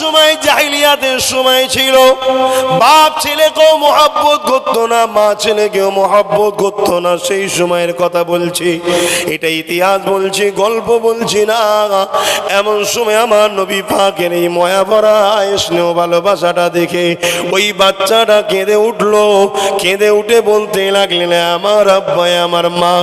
সময় জাহিলিয়াতের সময় ছিল, বাপ ছেলেকেও মহব্বত করতো না, মা ছেলেকেও মহব্বত করতো না। সেই সময়ের কথা বলছি, এটা ইতিহাস বলছি, গল্প বলছি না। এমন সময় আমার নবী পাকের এই ময়া ভরা স্নেহ ভালোবাসাটা দেখে ওই বাচ্চাটা কেঁদে উঠলো। কেঁদে উঠে বলতে লাগলেন, আমার আব্বা আমার মা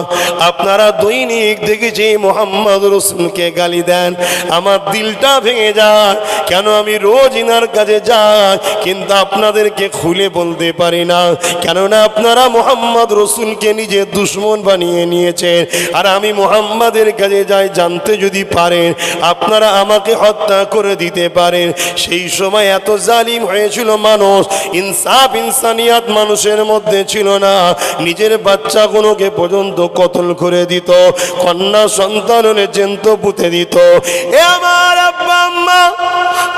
আপনারা দৈনিক দেখেছি মোহাম্মদ রসুলকে গালি দেন, আমার দিলটা ভেঙে যায়। কেন আমি রোজ ইনার কাছে যাই কিন্তু আপনাদেরকে খুলে বলতে পারি না, কেননা আপনারা মোহাম্মদ রসুলকে নিজের দুশ্মন বানিয়ে নিয়েছেন। আর আমি মোহাম্মদের কাছে যাই, জানতে যদি পারেন আপনারা আমাকে হত্যা করে দিতে পারেন। সেই সময় এত জালিম হয়েছিল মানুষ, ইনসাফ ইনসানিয়াত মানুষের মধ্যে ছিল না। নিজের বাচ্চাগুলোকে পর্যন্ত কতল করে দিত, কন্যা সন্তান হলে জ্যান্ত পুঁতে দিত। এ আমার আব্বা আম্মা,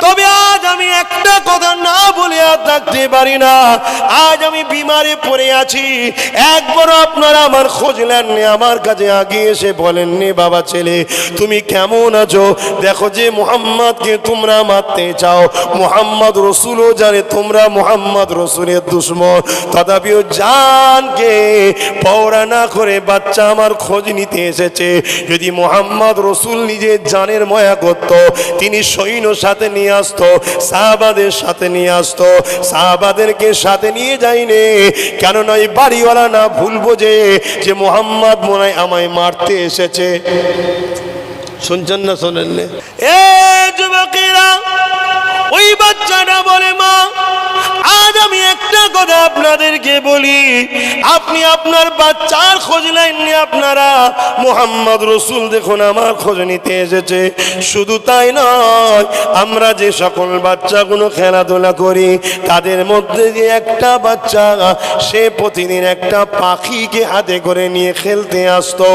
তবে আজ আমি একটা কথা না বলে আর থাকতে পারি না। আজ আমি বিমারে পড়ে আছি, একবার আপনারা আমার খোঁজ নেননি, আমার কাছে আগে এসে বলেননি বাবা ছেলে তুমি কেমন আছো? দেখো যে মুহাম্মদকে তোমরা মারতে চাও, মুহাম্মদ রসুলও জানে তোমরা মুহাম্মদ রসুলের দুশ্মন, তথাপিও জানকে পওরা না করে বাচ্চা আমার খোঁজ নিতে এসেছে। যদি মুহাম্মদ রসুল নিজের জানের ময়া করত, তিনি সৈন্য সাথে নিয়ে আসতো, সাহাবাদের সাথে নিয়ে আসতো, সাহাবাদেরকে সাথে নিয়ে যায়নি। কেননা এই বাড়িওয়ালা না ভুলবো যে মুহাম্মদ মনে হয় আমায় মারতে এসেছে। শুনছেন না শোনেন না? এ যুবকেরা, ওই বাচ্চাটা বলে মা আজ আমি একটা কথা আপনাদেরকে বলি, আপনি আপনার বাচ্চার খোঁজ নেননি, আপনারা মুহাম্মদ রসুল দেখুন আমার খোঁজ নিতে এসেছে। শুধু তাই নয়, আমরা যে সকল বাচ্চাগুলো খেলাধুলা করি তাদের মধ্যে যে একটা বাচ্চা সে প্রতিদিন একটা পাখিকে হাতে করে নিয়ে খেলতে আসতো,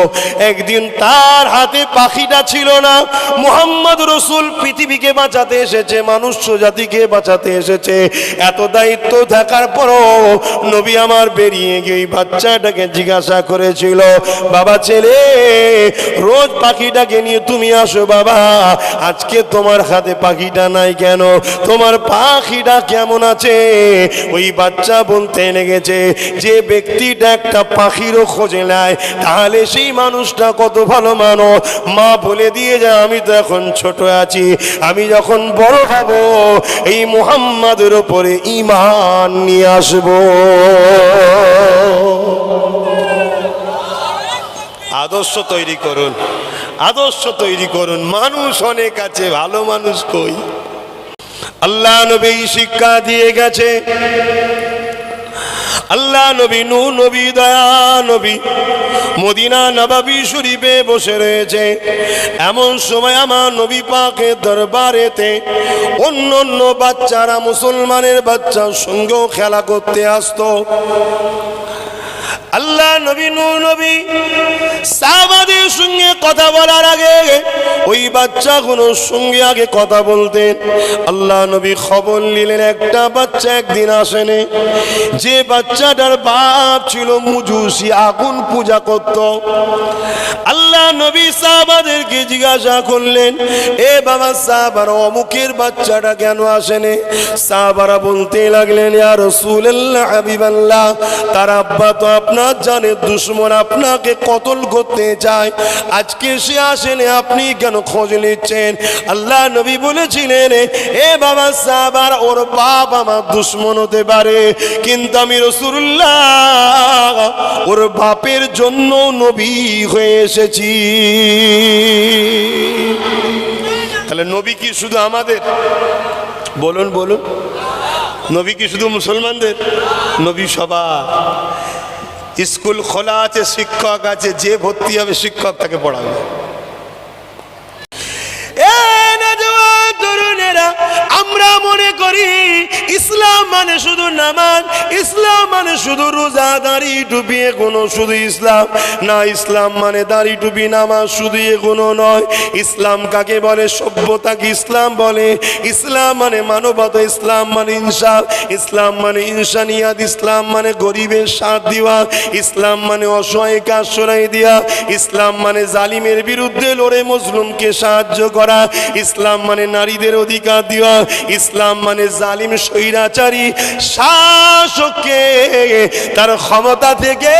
একদিন তার হাতে পাখিটা ছিল না। মুহাম্মদ রসুল পৃথিবীকে বাঁচাতে এসেছে, মানুষ জাতিকে বাঁচাতে এসেছে, এত দায়িত্ব থাকার পরও নবী আমার বেরিয়ে গিয়ে ওই বাচ্চাটাকে জিজ্ঞাসা করেছিল, বাবা ছেলে রোজ পাখিটাকে নিয়ে তুমি আসো, বাবা আজকে তোমার হাতে পাখিটা নাই কেন? তোমার পাখিটা কেমন আছে? ওই বাচ্চা বলতে লেগেছে, যে ব্যক্তিটা একটা পাখিরও খোঁজে নেয় তাহলে সেই মানুষটা কত ভালো মানুষ। মা বলে দিয়ে যায়, আমি তো এখন ছোট আছি, আমি যখন বড় হব এই মুহাম্মাদের উপরে ঈমান নিয়ে আসব। আদর্শ তৈরি করুন, আদর্শ তৈরি করুন। মানুষ অনেক আছে, ভালো মানুষ কই? আল্লাহ নবী শিক্ষা দিয়ে গেছে। আল্লাহ নবী নূহ নবী দয়া নবী মদিনা নববী শরীফে বসে রয়েছে। এমন সময় আমার নবী পাকের দরবারেতে অন্য অন্য বাচ্চারা মুসলমানের বাচ্চার সঙ্গেও খেলা করতে আসতো। আল্লাহ নবী নূহ নবী সাহাবাদের সঙ্গে কথা বলার আগে ওই বাচ্চাগুলোর সঙ্গে আগে কথা বলতেন। আল্লাহ নবী খবর নিলেন, একটা বাচ্চা একদিন আসেনি, যে বাচ্চাটার বাপ ছিল মুজুসি, আগুন পূজা করত। আল্লাহ নবী সাহাবাদেরকে জিজ্ঞাসা করলেন, এ বাবা সাহাবারা অমুকের বাচ্চাটা কেন আসেনি? সাহাবারা বলতে লাগলেন, ইয়া রাসূলুল্লাহ হাবিবাল্লাহ, তার আব্বা তো আপনার জানের দুশ্মন, আপনাকে কতল করতে চায়, আজকে সে আসেনি, আপনি কেন খোঁজ নিচ্ছেন? আল্লাহ নবী বলেছিলেন, এ বাবা সাহাবার ওর বাপ আমার দুশ্মন হতে পারে, কিন্তু আমি রাসূলুল্লাহ ওর বাপের জন্য নবী হয়ে এসেছি। তাহলে নবী কি শুধু আমাদের? বলুন বলুন, নবী কি শুধু মুসলমানদের? নবী সবার। স্কুল খোলা আছে, শিক্ষক আছে, যে ভর্তি হবে শিক্ষক তাকে পড়াবে। আমরা মনে করি ইসলাম মানে শুধু নামাজ, ইসলাম মানে শুধু রোজা, দাড়ি টুপি, এগুলো শুধু ইসলাম না। ইসলাম মানে দাড়ি টুপি, নামাজ শুধু এগুলো নয়। ইসলাম কাকে বলে? সভ্যতাকে ইসলাম বলে। ইসলাম মানে মানবতা, ইসলাম মানে ইনসাফ, ইসলাম মানে ইনসানিয়াত, ইসলাম মানে গরিবের সাথ দেওয়া, ইসলাম মানে অসহায়কে আশ্রয় দেওয়া, ইসলাম মানে জালিমের বিরুদ্ধে লড়ে মজলুমকে সাহায্য করা, ইসলাম মানে নারীদের অধিকার দেওয়া, ইসলাম মানে জালিম স্বৈরাচারী শাসককে তার ক্ষমতা থেকে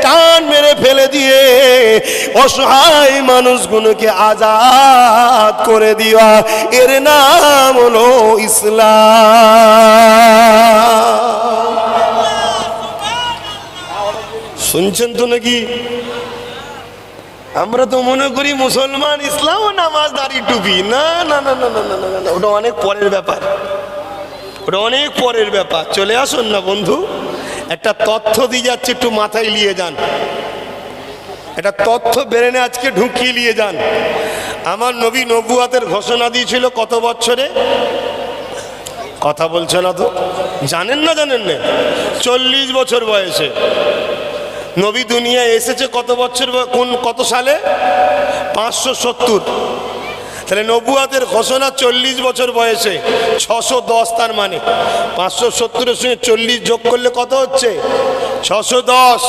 টান মেরে ফেলে দিয়ে অসহায় মানুষগুলোকে আজাদ করে দেওয়া, এর নাম হলো ইসলাম। শুনছেন তো নাকি? আমরা তো মনে করি মুসলমান ইসলাম ও নামাজ দাড়ি টুপি। না না না না না না না না, ওটা অনেক পরের ব্যাপার, ওটা অনেক পরের ব্যাপার। চলে আসুন না বন্ধু, একটা তথ্য দিয়ে যাচ্ছে, একটু মাথায় নিয়ে যান, একটা তথ্য ব্রেনে আজকে ঢুকিয়ে নিয়ে যান। আমার নবী নবুয়াতের ঘোষণা দিয়েছিল কত বছরে? কথা বলছে না তো, জানেন না? জানেন না? 40 বছর বয়সে নবী দুনিয়া এসেছে। কত বছর, কত সালে? 570। তাহলে নবুয়াতের ঘোষণা 40 বছর বয়সে, 610। তার মানে 570-এর সঙ্গে 40 যোগ করলে কত হচ্ছে? 610।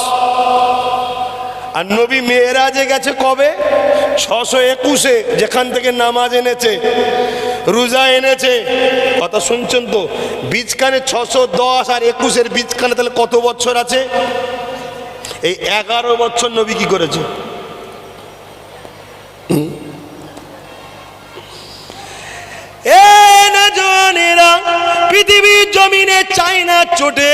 আর নবী মেরাজে গেছে কবে? 621-এ, যেখান থেকে নামাজ এনেছে, রোজা এনেছে। কথা শুনছেন তো? বীজখানে 610 আর 21-এর বীজখানে তাহলে কত বছর আছে? এই 11 বছর নবী কি করেছে? পৃথিবীর জমিনে চাইনা চোটে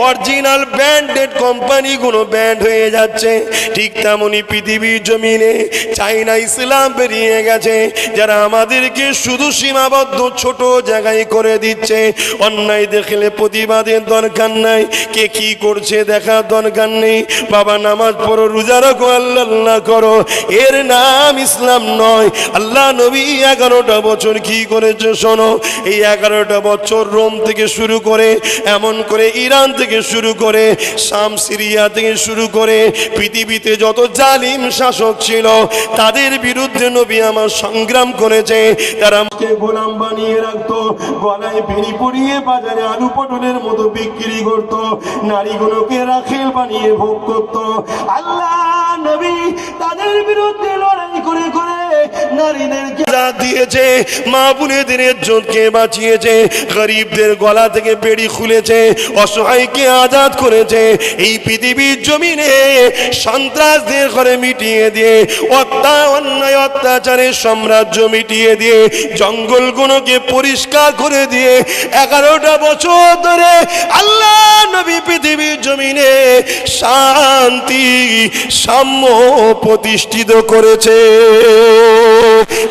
অরিজিনাল ব্র্যান্ডেড কোম্পানিগুলো ব্যান্ড হয়ে যাচ্ছে, ঠিক তেমনি পৃথিবীর জমিনে চাইনা ইসলাম বেরিয়ে গেছে, যারা আমাদেরকে শুধু সীমাবদ্ধ ছোট জায়গায় করে দিচ্ছে। অন্যায় দেখলে প্রতিবাদের দরকার নাই, কে কি করছে দেখার দরকার নেই। বাবা নামাজ পড়ো, রোজা রাখো, আল্লাহ করো, এর নাম ইসলাম নয়। আল্লাহ নবী 11টা বছর কি করেছে শোনো। এই 11টা বছর রোম থেকে শুরু করে, এমন করে ইরান থেকে শুরু করে, শাম সিরিয়া থেকে শুরু করে পৃথিবীতে যত জালিম শাসক ছিল তাদের বিরুদ্ধে নবী আমার সংগ্রাম করেছে। তারা আমাকে গোলাম বানিয়ে রাখতো, গলায় বেনি পরিয়ে বাজারে আলু পটলের মতো বিক্রি করত, নারীগুলোকে রাখেল বানিয়ে ভোগ করত। আল্লাহ নবী তাদের বিরুদ্ধে লড়াই করে করে নারীদেরকে দিয়েছে, মা বোনেদের ইজ্জতকে বাঁচিয়েছে, গরিবদের গলা থেকে বেড়ি খুলেছে, অসহায়কে আজাদ করেছে। এই পৃথিবীর জমিনে সন্ত্রাসদের ঘরে মিটিয়ে দিয়ে, অন্যায় অত্যাচারের সাম্রাজ্য মিটিয়ে দিয়ে, জঙ্গলগুলোকে পরিষ্কার করে দিয়ে 11টা বছর ধরে আল্লাহ নবী পৃথিবীর জমিনে শান্তি সাম্য প্রতিষ্ঠিত করেছে।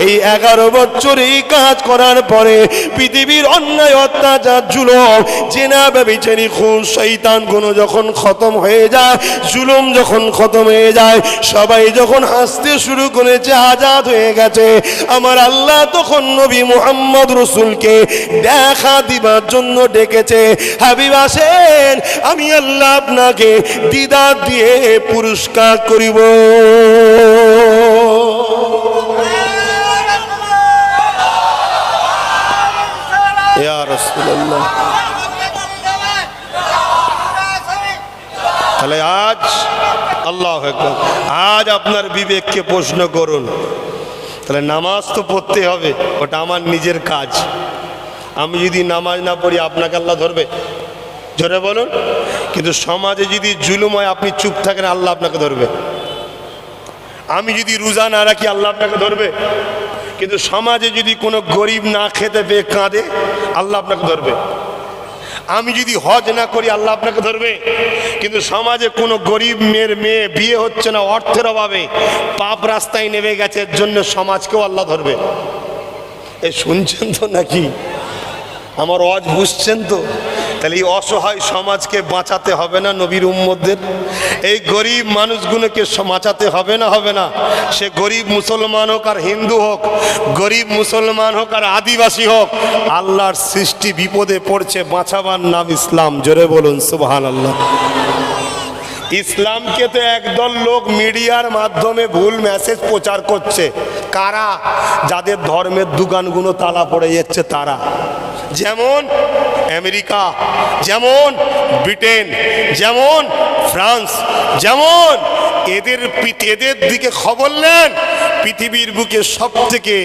এই 11 বছর এই কাজ করার পরে পৃথিবীর অন্যায় অত্যাচার, জুলুম, জিনা, ব্যভিচারী, খুন, শয়তান গুলো যখন খতম হয়ে যায়, জুলুম যখন খতম হয়ে যায়, সবাই যখন হাসতে শুরু করেছে, আজাদ হয়ে গেছে, আমার আল্লাহ তখন নবী মুহাম্মদ রাসূলকে দেখা দিবার জন্য ডেকেছে। হাবিব আসেন, আমি আল্লাহ আপনাকে দিদার দিয়ে পুরস্কার করিব। ইয়া রাসূলুল্লাহ। তাহলে আজ আল্লাহু আকবার, আজ আপনার বিবেককে প্রশ্ন করুন, তাহলে নামাজ তো পড়তে হবে, ওটা আমার নিজের কাজ। আমি যদি নামাজ না পড়ি আপনাকে আল্লাহ ধরবে? জোরে বলুন। কিন্তু সমাজে যদি জুলুম হয়, আপনি চুপ থাকেন, আল্লাহ আপনাকে ধরবে। আমি যদি রোজা না রাখি, আল্লাহ আপনাকে ধরবে। কিন্তু সমাজে যদি কোনো গরিব না খেতে পেয়ে কাঁদে, আল্লাহ আপনাকে ধরবে। আমি যদি হজ না করি, আল্লাহ আপনাকে ধরবে। কিন্তু সমাজে কোনো গরিব মেয়ে বিয়ে হচ্ছে না অর্থের অভাবে, পাপ রাস্তায় নেমে গেছে, এর জন্য সমাজকেও আল্লাহ ধরবে। এ শুনছেন তো নাকি? আমার ওয়াজ বুঝছেন তো? তাহলে এই অসহায় সমাজকে বাঁচাতে হবে না নবীর উম্মতদের? এই গরিব মানুষগুলোকে বাঁচাতে হবে না হবে না? সে গরিব মুসলমান হোক আর হিন্দু হোক, গরিব মুসলমান হোক আর আদিবাসী হোক, আল্লাহর সৃষ্টি বিপদে পড়ছে, বাঁচাবার নাম ইসলাম। জোরে বলুন সুবহানাল্লাহ। ইসলামকে তো একদল লোক মিডিয়ার মাধ্যমে ভুল মেসেজ প্রচার করছে। কারা? যাদের ধর্মের দোকানগুলো তালা পড়ে যাচ্ছে তারা। যেমন আমেরিকা, যেমন ব্রিটেন, যেমন ফ্রান্স, যেমন এদের দিকে খবর নেন। পৃথিবীর বুকে সব থেকে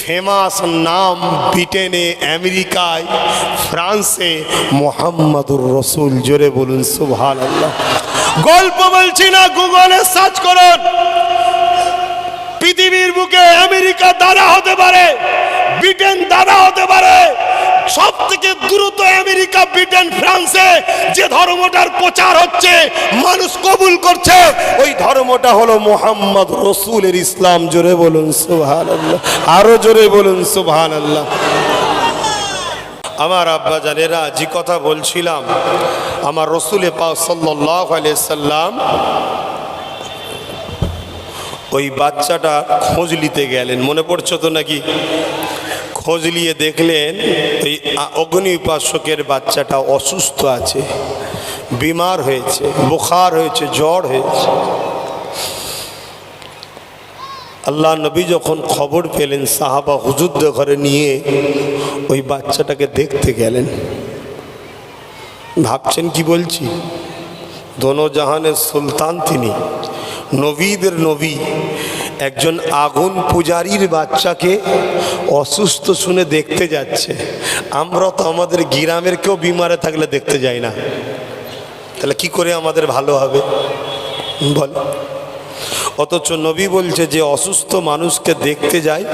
ফেমাস নাম ব্রিটেনে, আমেরিকায়, ফ্রান্সে মুহাম্মাদুর রাসূল। জোরে বলুন সুবহানাল্লাহ। গল্প বলছি না, গুগলে সার্চ করুন। পৃথিবীর বুকে আমেরিকা দাদা হতে পারে, ব্রিটেন দাদা হতে পারে, সব থেকে দ্রুত আমেরিকা, ব্রিটেন, ফ্রান্সে যে ধর্মটার প্রচার হচ্ছে, মানুষ কবুল করছে, ওই ধর্মটা হলো মুহাম্মদ রাসূলের ইসলাম। জোরে বলুন সুবহানাল্লাহ, আরো জোরে বলুন সুবহানাল্লাহ। আমার আব্বা জানেরা, যে কথা বলছিলাম, আমার রাসূল পাক সাল্লাল্লাহু আলাইহি সাল্লাম ওই বাচ্চাটা খোঁজ নিতে গেলেন, মনে পড়ছে তো নাকি? খোঁজ নিয়ে দেখলেন ওই অগ্নি উপাসকের বাচ্চাটা অসুস্থ আছে, বিমার হয়েছে, বুখার হয়েছে, জ্বর হয়েছে। আল্লাহ নবী যখন খবর পেলেন, সাহাবা হুজুরদের ঘরে নিয়ে ওই বাচ্চাটাকে দেখতে গেলেন। ভাবছেন কি বলছি? দোনো জাহানের সুলতান তিনি, নবীদের নবী, একজন আগুন পূজারীর বাচ্চাকে অসুস্থ শুনে দেখতে যাচ্ছে। আমরা তো আমাদের গ্রামের কেউ বিমারে থাকলে দেখতে যাই না, তাহলে কি করে আমাদের ভালো হবে বল? অথচ নবী বলছে যে অসুস্থ মানুষকে দেখতে যায়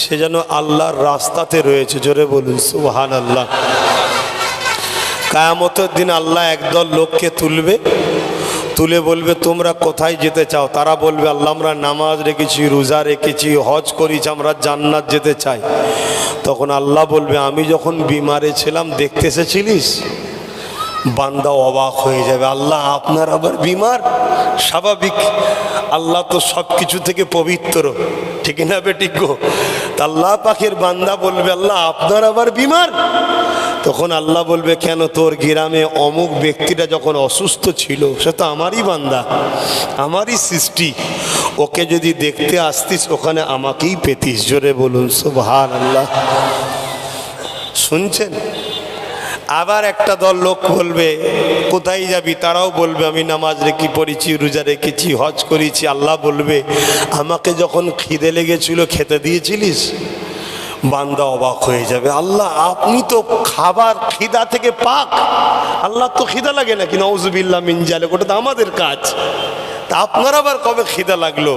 সে যেন আল্লাহর রাস্তাতে রয়েছে। জোরে বলুন সুবহানাল্লাহ। কিয়ামতের দিন আল্লাহ একদল লোককে তুলে বলবে, তোমরা কোথায় যেতে চাও? তারা বলবে, আল্লাহ আমরা নামাজ রেখেছি, রোজা রেখেছি, হজ করেছি, আমরা জান্নাত যেতে চাই। তখন আল্লাহ বলবে, আমি যখন বিমারে ছিলাম দেখতে এসেছিলিস? বান্দা অবাক হয়ে যাবে, আল্লাহ আপনার আবার বিমার? স্বাভাবিক, আল্লাহ তো সব কিছু থেকে পবিত্র, ঠিক না বেঠিক গো? আল্লাহ পাকের বান্দা বলবে, আল্লাহ আপনার আবার বিমার? তখন আল্লাহ বলবে, কেন? তোর গ্রামে অমুক ব্যক্তিটা যখন অসুস্থ ছিল, সে তো আমারই বান্দা, আমারই সৃষ্টি, ওকে যদি দেখতে আসতিস ওখানে আমাকেই পেতিস। জোরে বলুন সুবহানাল্লাহ। শুনছেন? আবার একটা দল লোক বলবে, কোথায় যাবি? তারাও বলবে, আমি নামাজ রেখে পড়েছি, রোজা রেখেছি, হজ করেছি। আল্লাহ বলবে, আমাকে যখন খিদে লেগেছিল খেতে দিয়েছিলিস? বান্দা অবাক হয়ে যাবে, আল্লাহ আপনি তো খাবার খিদা থেকে পাক, আল্লাহ তো খিদা লাগে নাকি? নাউজুবিল্লাহ মিন জালিক, ওটা তো আমাদের কাজ, তা আপনার আবার কবে খিদা লাগলো?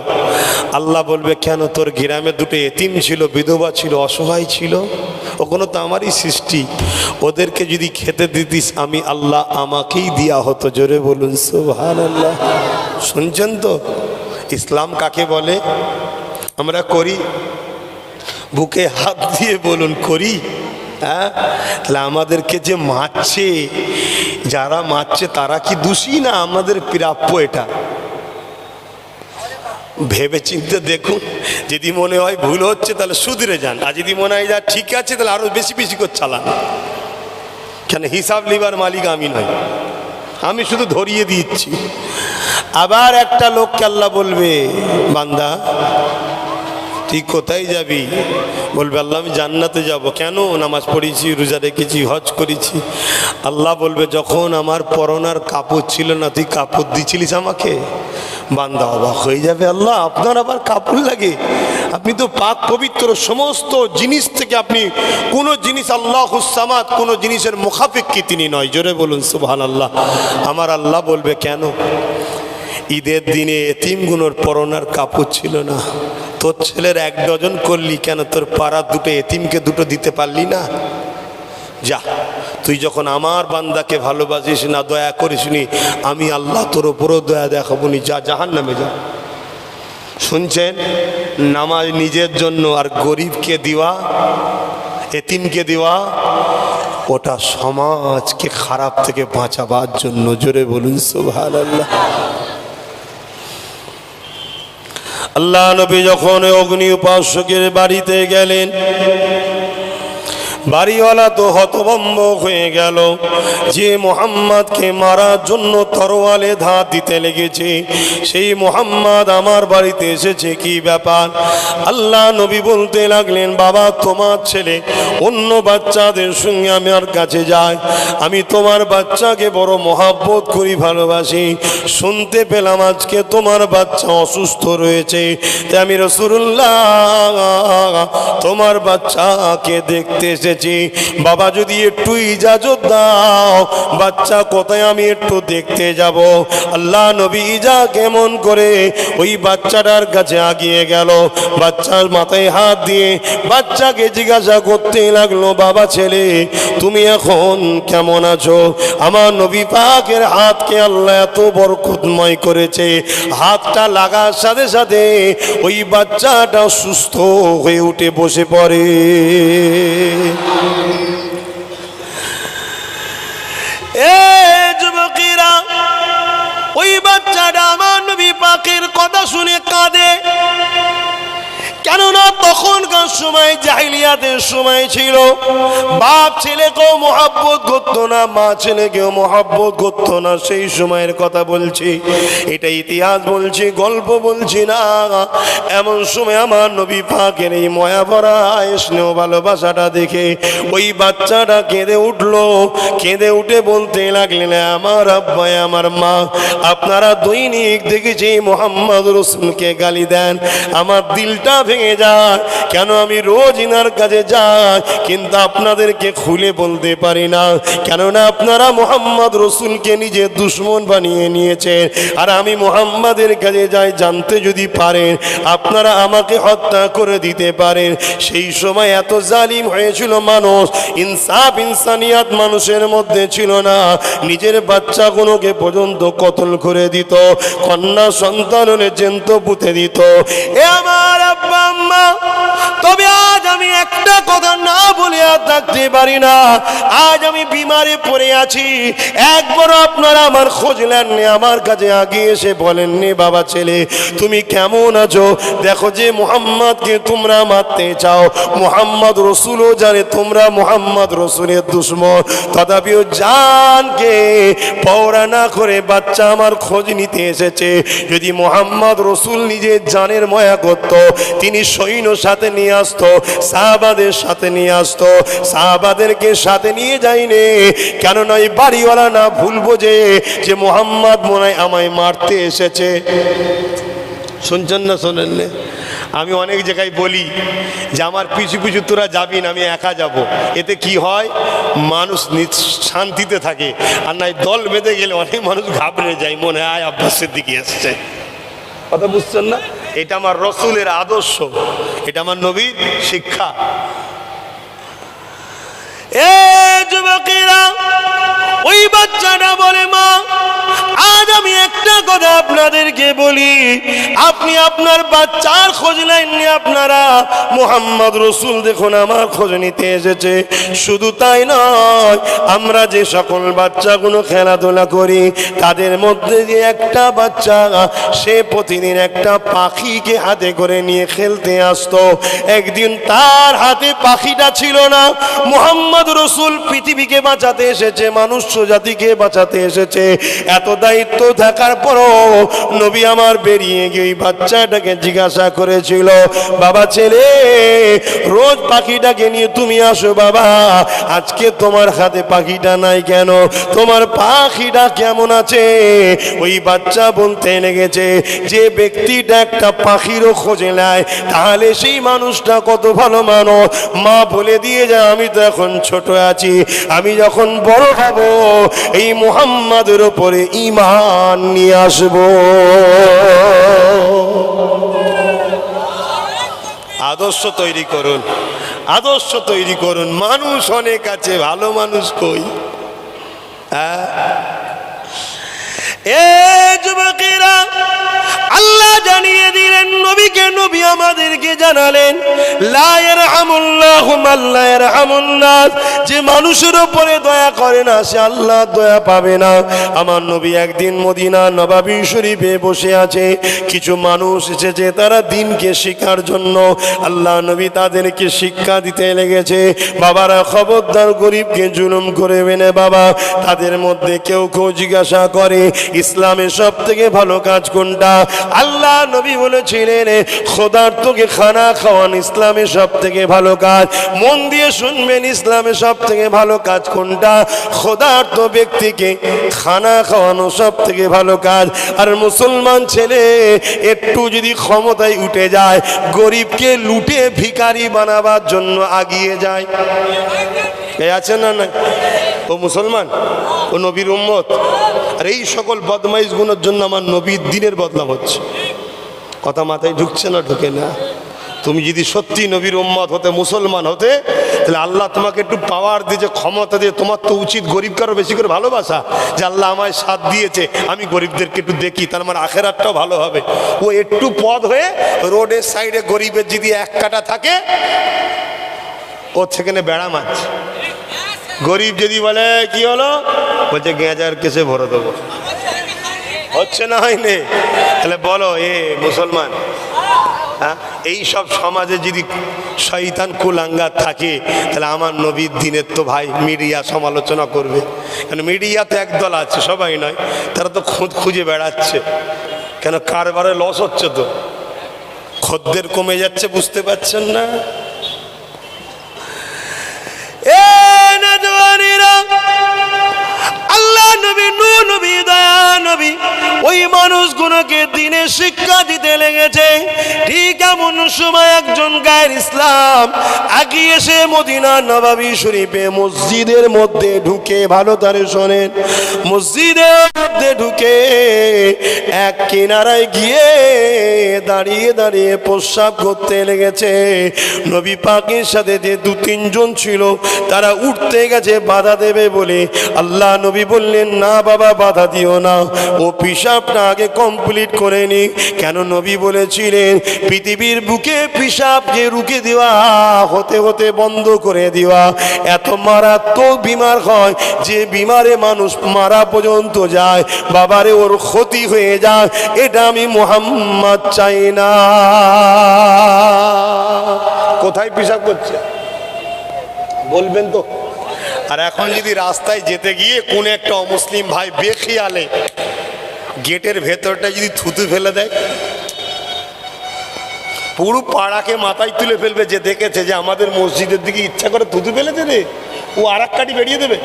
আল্লাহ বলবে, কেন? তোর গ্রামে দুটো এতিম ছিল, বিধবা ছিল, অসহায় ছিল, ওগুলো তো আমারই সৃষ্টি, ওদেরকে যদি খেতে দিতিস আমি আল্লাহ আমাকেই দেয়া হতো। জোরে বলুন সুবহানাল্লাহ। শুনছেন তো ইসলাম কাকে বলে? আমরা করি? বুকে হাত দিয়ে বলুন করি? হ্যাঁ, তাহলে আমাদেরকে যে মারছে, যারা মারছে তারা কি দোষী না আমাদের প্রাপ্য? এটা ভেবে চিন্তে দেখুন। যদি মনে হয় ভুল হচ্ছে তাহলে শুধরে যান, আর যদি মনে হয় যা ঠিক আছে তাহলে আরো বেশি বেশি করে চালান। কেন? হিসাব লিবার মালিক আমি নই, আমি শুধু ধরিয়ে দিচ্ছি। আবার একটা লোককে আল্লাহ বলবে, বান্দা তুই কোথায় যাবি? বলবে, আল্লাহ আমি জান্নাতে যাব। কেন? নামাজ পড়েছি, রোজা রেখেছি, হজ করেছি। আল্লাহ বলবে, যখন আমার পরনার কাপড় ছিল না তুই কাপড় দিছিলিস আমাকে? বান্দা অবাক হয়ে যাবে, আল্লাহ আপনার আবার কাপড় লাগে? আপনি তো পাক পবিত্র, সমস্ত জিনিস থেকে আপনি কোনো জিনিস আল্লাহুস সামাদ, কোনো জিনিসের মুখাপেক্ষী তিনি নয়। জোরে বলুন সুবহানাল্লাহ। আমার আল্লাহ বলবে, কেন? ঈদের দিনে এতিমগুলোর পরনার কাপড় ছিল না, তোর ছেলের 1 ডজন করলি, কেন তোর পাড়ার দুটো এতিমকে দুটো দিতে পারলি না? যা, তুই যখন আমার বান্দাকে ভালোবাসিস না, দয়া করিসনি, আমি আল্লাহ তোর ওপরও দয়া দেখাবো নি, যা জাহান্নামে যা। শুনছেন? নামাজ নিজের জন্য আর গরিবকে দেওয়া, এতিমকে দেওয়া, ওটা সমাজকে খারাপ থেকে বাঁচাবার জন্য। জোরে বলুন সুবহানাল্লাহ। আল্লাহ নবী যখন অগ্নি উপাসকের বাড়িতে গেলেন, বাড়িওয়ালা তো হতভম্ব হয়ে গেল যে মুহাম্মাদকে মারার জন্য তরোয়ালে ধার দিতে লেগেছে, সেই মুহাম্মাদ আমার বাড়িতে এসেছে, কি ব্যাপার? আল্লাহ নবী বলতে লাগলেন, বাবা তোমার ছেলে অন্য বাচ্চাদের সঙ্গে আমার কাছে যায়, আমি তোমার বাচ্চাকে বড় মহাব্বত করি, ভালোবাসি। শুনতে পেলাম আজকে তোমার বাচ্চা অসুস্থ রয়েছে, তাই আমি রাসূলুল্লাহ তোমার বাচ্চাকে দেখতে এসেছি। বাবা যদি একটু ইজাজত দাও, বাচ্চা কোথায়, আমি একটু দেখতে যাব। আল্লাহ নবী ইজা কেমন করে ওই বাচ্চাটার কাছে আগিয়ে গেল, বাচ্চার মাথায় হাত দিয়ে বাচ্চাকে জিজ্ঞাসা করতে লাগলো, বাবা ছেলে তুমি এখন কেমন আছো? আমার নবী পাকের হাতকে আল্লাহ এত বরকতময় করেছে, হাতটা লাগার সাথে সাথে ওই বাচ্চাটা সুস্থ হয়ে উঠে বসে পড়ে। যুবকেরা, ওই বাচ্চাটা আমার নবী পাকের কথা শুনে কাঁদে। কেননা তখনকার সময় জাহিলিয়াতের সময় ছিল, বাপ ছেলেকেও মহব্বত করতো না, মা ছেলেকেও মহব্বত করতো না। সেই সময়ের কথা বলছি, এটা ইতিহাস বলছি, গল্প বলছি না। এমন সময় আমার নবী পাকের এই ময়া ভরা স্নেহ ভালোবাসাটা দেখে ওই বাচ্চাটা কেঁদে উঠলো। কেঁদে উঠে বলতে লাগলেন, আমার আব্বা আমার মা আপনারা দৈনিক দেখেছি মুহাম্মদ রাসূলকে গালি দেন, আমার দিলটা ভেঙে যায়। কেন আমি রোজ ইনার কাছে যাই কিন্তু আপনাদেরকে খুলে বলতে পারি না, কেননা আপনারা মুহাম্মদ রাসূলকে নিজের দুশমন বানিয়ে নিয়েছেন। আর আমি মুহাম্মাদের কাছে যাই, জানতে যদি পারেন আপনারা আমাকে হত্যা করে দিতে পারেন। সেই সময় এত জালিম হয়েছিল মানুষ, ইনসাফ ইনসানিয়াত মানুষের মধ্যে ছিল না। নিজের বাচ্চাগুলোকে পর্যন্ত কতল করে দিত, কন্যা সন্তান হলে জ্যান্ত পুঁতে দিত। এ আমার আব্বা আম্মা, তবে আজ আমি একটা কথা না বলে আর থাকতে পারি না। আজ আমি বিমারে পড়ে আছি, একবারও আপনারা আমার খোঁজ নেননি, আমার কাছে আগে এসে বলেননি বাবা ছেলে তুমি কেমন আছো? দেখো যে মুহাম্মদকে তোমরা মারতে চাও, মুহাম্মদ রাসূলও জানে তোমরা মুহাম্মদ রাসূলের দুশমন, তথাপিও জানকে পওরা না করে বাচ্চা আমার খোঁজ নিতে এসেছে। যদি মুহাম্মদ রাসূল নিজের জানের মায়া করত, তিনি সৈন্য সাথে নিয়ে আসতো, সাহাবাদের সাথে নিয়ে আসতো, সাহাবাদেরকে সাথে নিয়ে যায়নি। কেননা এই বাড়িওয়ালা না ভুলবো যে মুহাম্মদ মনে হয় আমায় মারতে এসেছে। শুনছেন না শোনেন? আমি অনেক জায়গায় বলি যে আমার পিছু পিছু তোরা যাবি না, আমি একা যাব। এতে কি হয়, মানুষ শান্তিতে থাকে। আর নাই দল বেঁধে গেলে অনেক মানুষ ঘাবড়ে যায়, মনে হয় আব্বাস সিদ্দিকী এসছে। কথা বুঝছেন না? এটা আমার রসুলের আদর্শ, এটা আমার নবীর শিক্ষা। এ যুবকেরা, ওই বাচ্চাটা বলে, মা আজ আমি একটা কথা আপনাদেরকে বলি, আপনি আপনার বাচ্চার খোঁজ নেননি, আপনারা মুহাম্মদ রাসূল দেখুন আমার খোঁজ নিতে এসেছে। শুধু তাই নয়, আমরা যে সকল বাচ্চাগুলো খেলাধুলা করি তাদের মধ্যে যে একটা বাচ্চা সে প্রতিদিন একটা পাখিকে হাতে করে নিয়ে খেলতে আসতো, একদিন তার হাতে পাখিটা ছিল না। মুহাম্মদ রাসূল পৃথিবীকে বাঁচাতে এসেছে, মানুষ জাতিকে বাঁচাতে এসেছে। এত দায়িত্ব থাকার পরও নবী আমার বেরিয়ে গিয়ে ওই বাচ্চাটাকে জিজ্ঞাসা করেছিল, বাবা ছেলে রোজ পাখিটাকে নিয়ে তুমি আসো, বাবা আজকে তোমার হাতে পাখিটা নাই কেন? তোমার পাখিটা কেমন আছে? ওই বাচ্চা বলতে লেগেছে, যে ব্যক্তিটা একটা পাখিরও খোঁজে নেয় তাহলে সেই মানুষটা কত ভালো মানুষ। মা বলে দিয়ে যায়, আমি তো এখন ছোট আছি, আমি যখন বড় হব এই মুহাম্মাদের উপরে ঈমান নিয়ে আসব। আদর্শ তৈরি করুন, আদর্শ তৈরি করুন। মানুষ অনেক আছে, ভালো মানুষ কই? এ যুবকেরা, আল্লাহ জানিয়ে দিলেন নবীকে, নবী আমাদেরকে জানালেন লা ইয়ারহামুল্লাহু মান লা ইয়ারহামুন নাস, যে মানুষের উপরে দয়া করে না সে আল্লাহ দয়া পাবে না। আমার নবী একদিন মদিনা নবাবী শরীফে বসে আছে, কিছু মানুষ এসেছে তারা দিনকে শিক্ষার জন্য। আল্লাহ নবী তাদেরকে শিক্ষা দিতে লেগেছে, বাবারা খবরদার গরিবকে জুলুম করবে না বাবা। তাদের মধ্যে কেউ কেউ জিজ্ঞাসা করে ইসলামের সব থেকে ভালো কাজ কোনটা? আল্লাহ নবী বলেছিলেন খোদার্থকে খানা খাওয়ান ইসলামের সব থেকে ভালো কাজ। মন দিয়ে শুনবেন, ইসলামের সব থেকে ভালো কাজ কোনটা? খোদার্থ ব্যক্তিকে খানা খাওয়ানো সব থেকে ভালো কাজ। আর মুসলমান ছেলে একটু যদি ক্ষমতায় উঠে যায়, গরিবকে লুটে ভিখারি বানাবার জন্য আগিয়ে যায়। এই আছে না? না, ও মুসলমান, ও নবীর উম্মত। আর এই সকল বদমাইশ গুণের জন্য আমার নবীর দিনের বদনাম হচ্ছে। কথা মাথায় ঢুকছে না? ঢুকে না। তুমি যদি সত্যি নবীর উম্মত হতে, মুসলমান হতে, তাহলে আল্লাহ তোমাকে একটু পাওয়ার দিয়েছে, ক্ষমতা দিয়ে, তোমার তো উচিত গরিবকে আরো বেশি করে ভালোবাসা, যে আল্লাহ আমায় সাথ দিয়েছে, আমি গরিবদেরকে একটু দেখি, তার আমার আখেরাতটাও ভালো হবে। ও একটু পদ হয়ে রোডের সাইডে গরিবের যদি এক কাটা থাকে, ও সেখানে বেড়া মাছ। গরিব যদি বলে কি হলো, বলছে গেঁজার কেসে ভরে দেবো। হচ্ছে না? হয়নি? তাহলে বলো এ মুসলমান, হ্যাঁ, এই সব সমাজে যদি শয়তান কুলাঙ্গার থাকে, তাহলে আমার নবীর দিনের তো ভাই মিডিয়া সমালোচনা করবে। কারণ মিডিয়া তো একদল আছে, সবাই নয়, তারা তো খুঁজে বেড়াচ্ছে। কেন? কারবারে লস হচ্ছে, তো খদ্দের কমে যাচ্ছে, বুঝতে পারছেন না? আল্লাহ নবী, নূহ নবী, দয়া নবী ওই মানুষগুলোকে দিনে শিক্ষা দিতে লেগেছে। ঠিক এমন সময় একজন গায়ের ইসলাম আগিয়ে এসে মদিনা নবাবী শরীফে মসজিদের মধ্যে ঢুকে, ভালো তারে শোনেন, মসজিদের মধ্যে ঢুকে এক কিনারায় গিয়ে দাঁড়িয়ে দাঁড়িয়ে প্রস্রাব করতে লেগেছে। নবী পাকের সাথে যে দু তিনজন ছিল তারা উঠতে গেছে বাধা দেবে বলে। আল্লাহ নবী বললেন না বাবা, বাধা দিও না, ও পিশাবটা আগে কমপ্লিট করে নি। কেন? নবী বলেছিলেন পৃথিবীর বুকে পিশাবকে রুখে দেওয়া, হতে হতে বন্ধ করে দেওয়া এত মারাত্মক বিমার হয় যে বিমারে মানুষ মারা পর্যন্ত যায়। বাবারে ওর ক্ষতি হয়ে যায়, এটা আমি মুহাম্মদ চাই না। কোথায় পিশাব করছে বলবেন তো? আর এখন যদি রাস্তায় যেতে গিয়ে কোন একটা অমুসলিম ভাই বেখিয়ালে গেটের ভেতরটা যদি থুতু ফেলে দেয়, পুরো পাড়াকে মাথায় তুলে ফেলবে। যে দেখেছে যে আমাদের মসজিদের দিকে ইচ্ছা করে থুতু ফেলেছে রে, ও আর এক কাটি বেরিয়ে দেবে।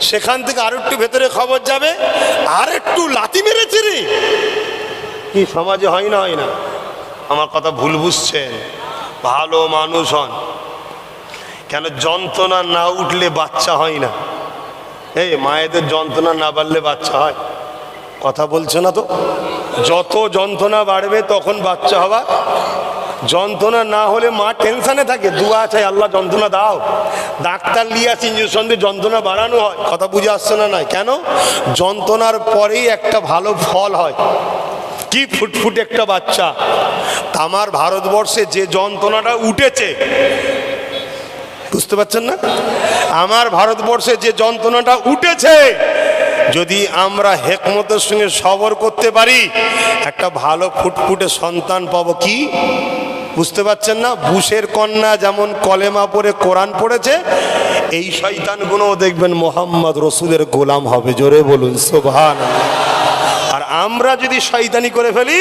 সেখান থেকে আর একটু ভেতরে খবর যাবে, আর একটু লাথি মেরেছে রে। কি সমাজে হয় না? হয় না? আমার কথা ভুল বুঝছেন। ভালো মানুষ হন। কেন? যন্ত্রণা না উঠলে বাচ্চা হয় না। এই মায়েদের যন্ত্রণা না বাড়লে বাচ্চা হয়? কথা বলছে না তো? যত যন্ত্রণা বাড়বে তখন বাচ্চা হবা। যন্ত্রণা না হলে মা টেনশনে থাকে, দুয়া চাই আল্লাহ যন্ত্রণা দাও। ডাক্তার নিয়ে আসি ইঞ্জেকশন দিয়ে যন্ত্রণা বাড়ানো হয়। কথা বুঝে আসছে না? নয় কেন? যন্ত্রণার পরেই একটা ভালো ফল হয়। কি? ফুটফুটে একটা বাচ্চা। আমার ভারতবর্ষে যে যন্ত্রণাটা উঠেছে, বুঝতে পারছেন না? আমার ভারতবর্ষে যে যন্ত্রণাটা উঠেছে, যদি আমরা হেকমতের সঙ্গে সবর করতে পারি, একটা ভালো ফুটফুটে সন্তান পাবো। কি বুঝতে পারছেন না? বুশের কন্যা যেমন কলেমা পড়ে কোরআন পড়েছে, এই শয়তানগুলোও দেখবেন মোহাম্মদ রসুলের গোলাম হবে। জোরে বলুন সুবহানাল্লাহ। আর আমরা যদি শয়তানি করে ফেলি,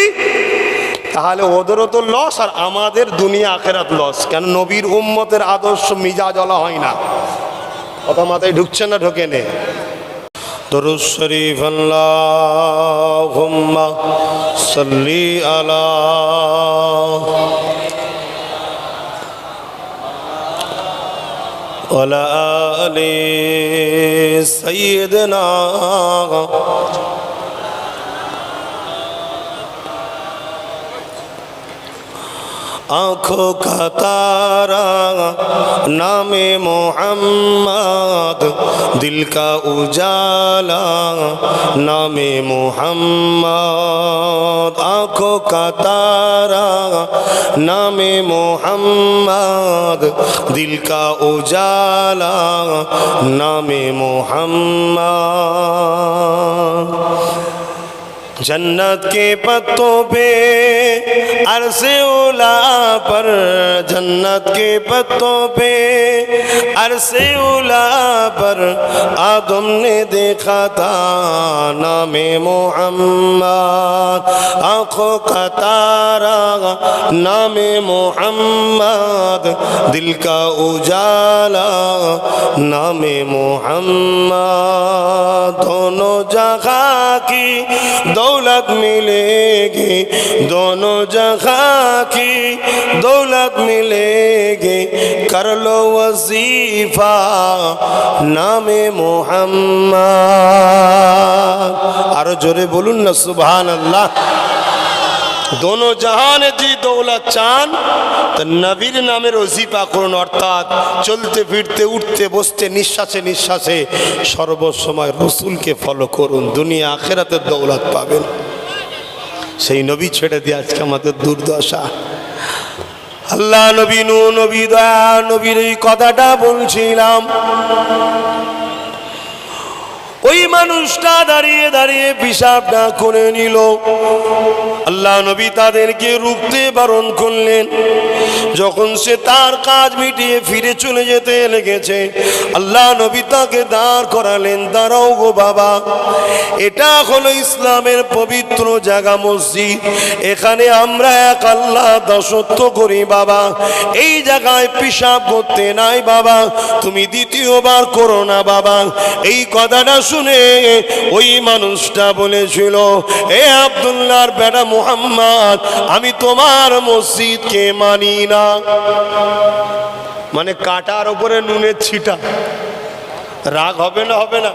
তাহলে ওদেরও তো লস, আর আমাদের দুনিয়া আখেরাত লস। কেন? নবীর উম্মতের আদর্শ মিজাজ ওলা হয় না। কথা মাথায় ঢুকছে না? ঢোকে নে। দরুদ শরীফ আল্লাহুম্মা সাল্লি আলা ওয়ালা আলি সাইয়্যিদিনা आँखों का तारा नामे मोहम्मद, दिल का उजाला नामे मोहम्मद। आँखों का तारा नामे मोहम्मद, दिल का उजाला नामे मोहम्मद। जन्नत के पत्तों पे अरसे उला पर, जन्नत के पत्तों पे अरसे उला पर आदम ने देखा था नामे मोहम्मद। आँखों का तारा नामे मोहम्मद, दिल का उजाला नामे मोहम्मद। दोनों जगह की दौलत मिलेगी, दोनों जगह की दौलत मिलेगी, कर लो वजीफा नामे मोहम्मद। आरो जोरे बोलून ना सुभान अल्लाह। दोनों जहाने जी दौलत चान तो नबीर नामेर वजीफा করুন, অর্থাৎ চলতে ফিরতে উঠতে বসতে নিঃশ্বাসে নিঃশ্বাসে সর্বসময় রসুলকে ফলো করুন, দুনিয়া আখিরাতের দৌলত পাবেন। সেই নবী ছেড়ে দিয়ে আজকে আমাদের দুর্দশা। আল্লাহ নবী নূহ নবী দয়া নবীর এই কথাটা বলছিলাম। ওই মানুষটা দাঁড়িয়ে দাঁড়িয়ে পিশাবটা করে নিল। আল্লাহ নবী তাদেরকে রুখতে বারণ করলেন। যখন সে তার কাজ মিটিয়ে ফিরে চলে যেতে লেগেছে, আল্লাহ নবী তাকে দাঁড় করালেন। দাঁড়াও গো বাবা, এটা হলো ইসলামের পবিত্র জায়গা মসজিদ, এখানে আমরা এক আল্লাহ দাসত্ব করি বাবা। এই জায়গায় পিশাব করতে নাই বাবা, তুমি দ্বিতীয়বার করো না বাবা। এই কথাটা শুনে ওই মানুষটা বলেছিল, এ আব্দুল্লাহর বেটা মুহাম্মদ, আমি তোমার মসজিদকে মানি না। মানে কাটার উপরে নুনের ছিটা। রাগ হবে না? হবে না?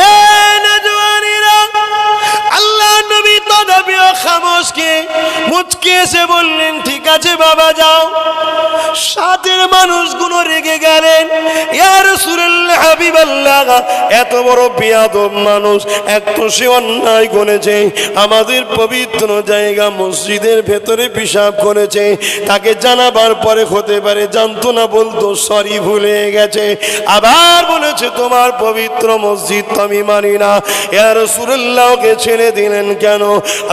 এ নজওয়ানিরা, আল্লাহ নবী তদাবিও খামোশকে মুচকে এসে বললেন, ঠিক আছে বাবা যাও। সাথের মানুষগুলো রেগে গেলেন, ইয়া রাসূলুল্লাহ হাবিবাল্লাহ, এত বড় বেয়াদব মানুষ, এক তো সে অন্যায় করেছে, আমাদের পবিত্র জায়গা মসজিদের ভেতরে পেশাব করেছে, তাকে জানাবার পরে হতে পারে জানতো না, বলতো সরি ভুলে গেছে, আবার বলেছে তোমার পবিত্র মসজিদ তো আমি মানি না। ইয়া রাসূলুল্লাহকে ছেড়ে দিলেন কেন?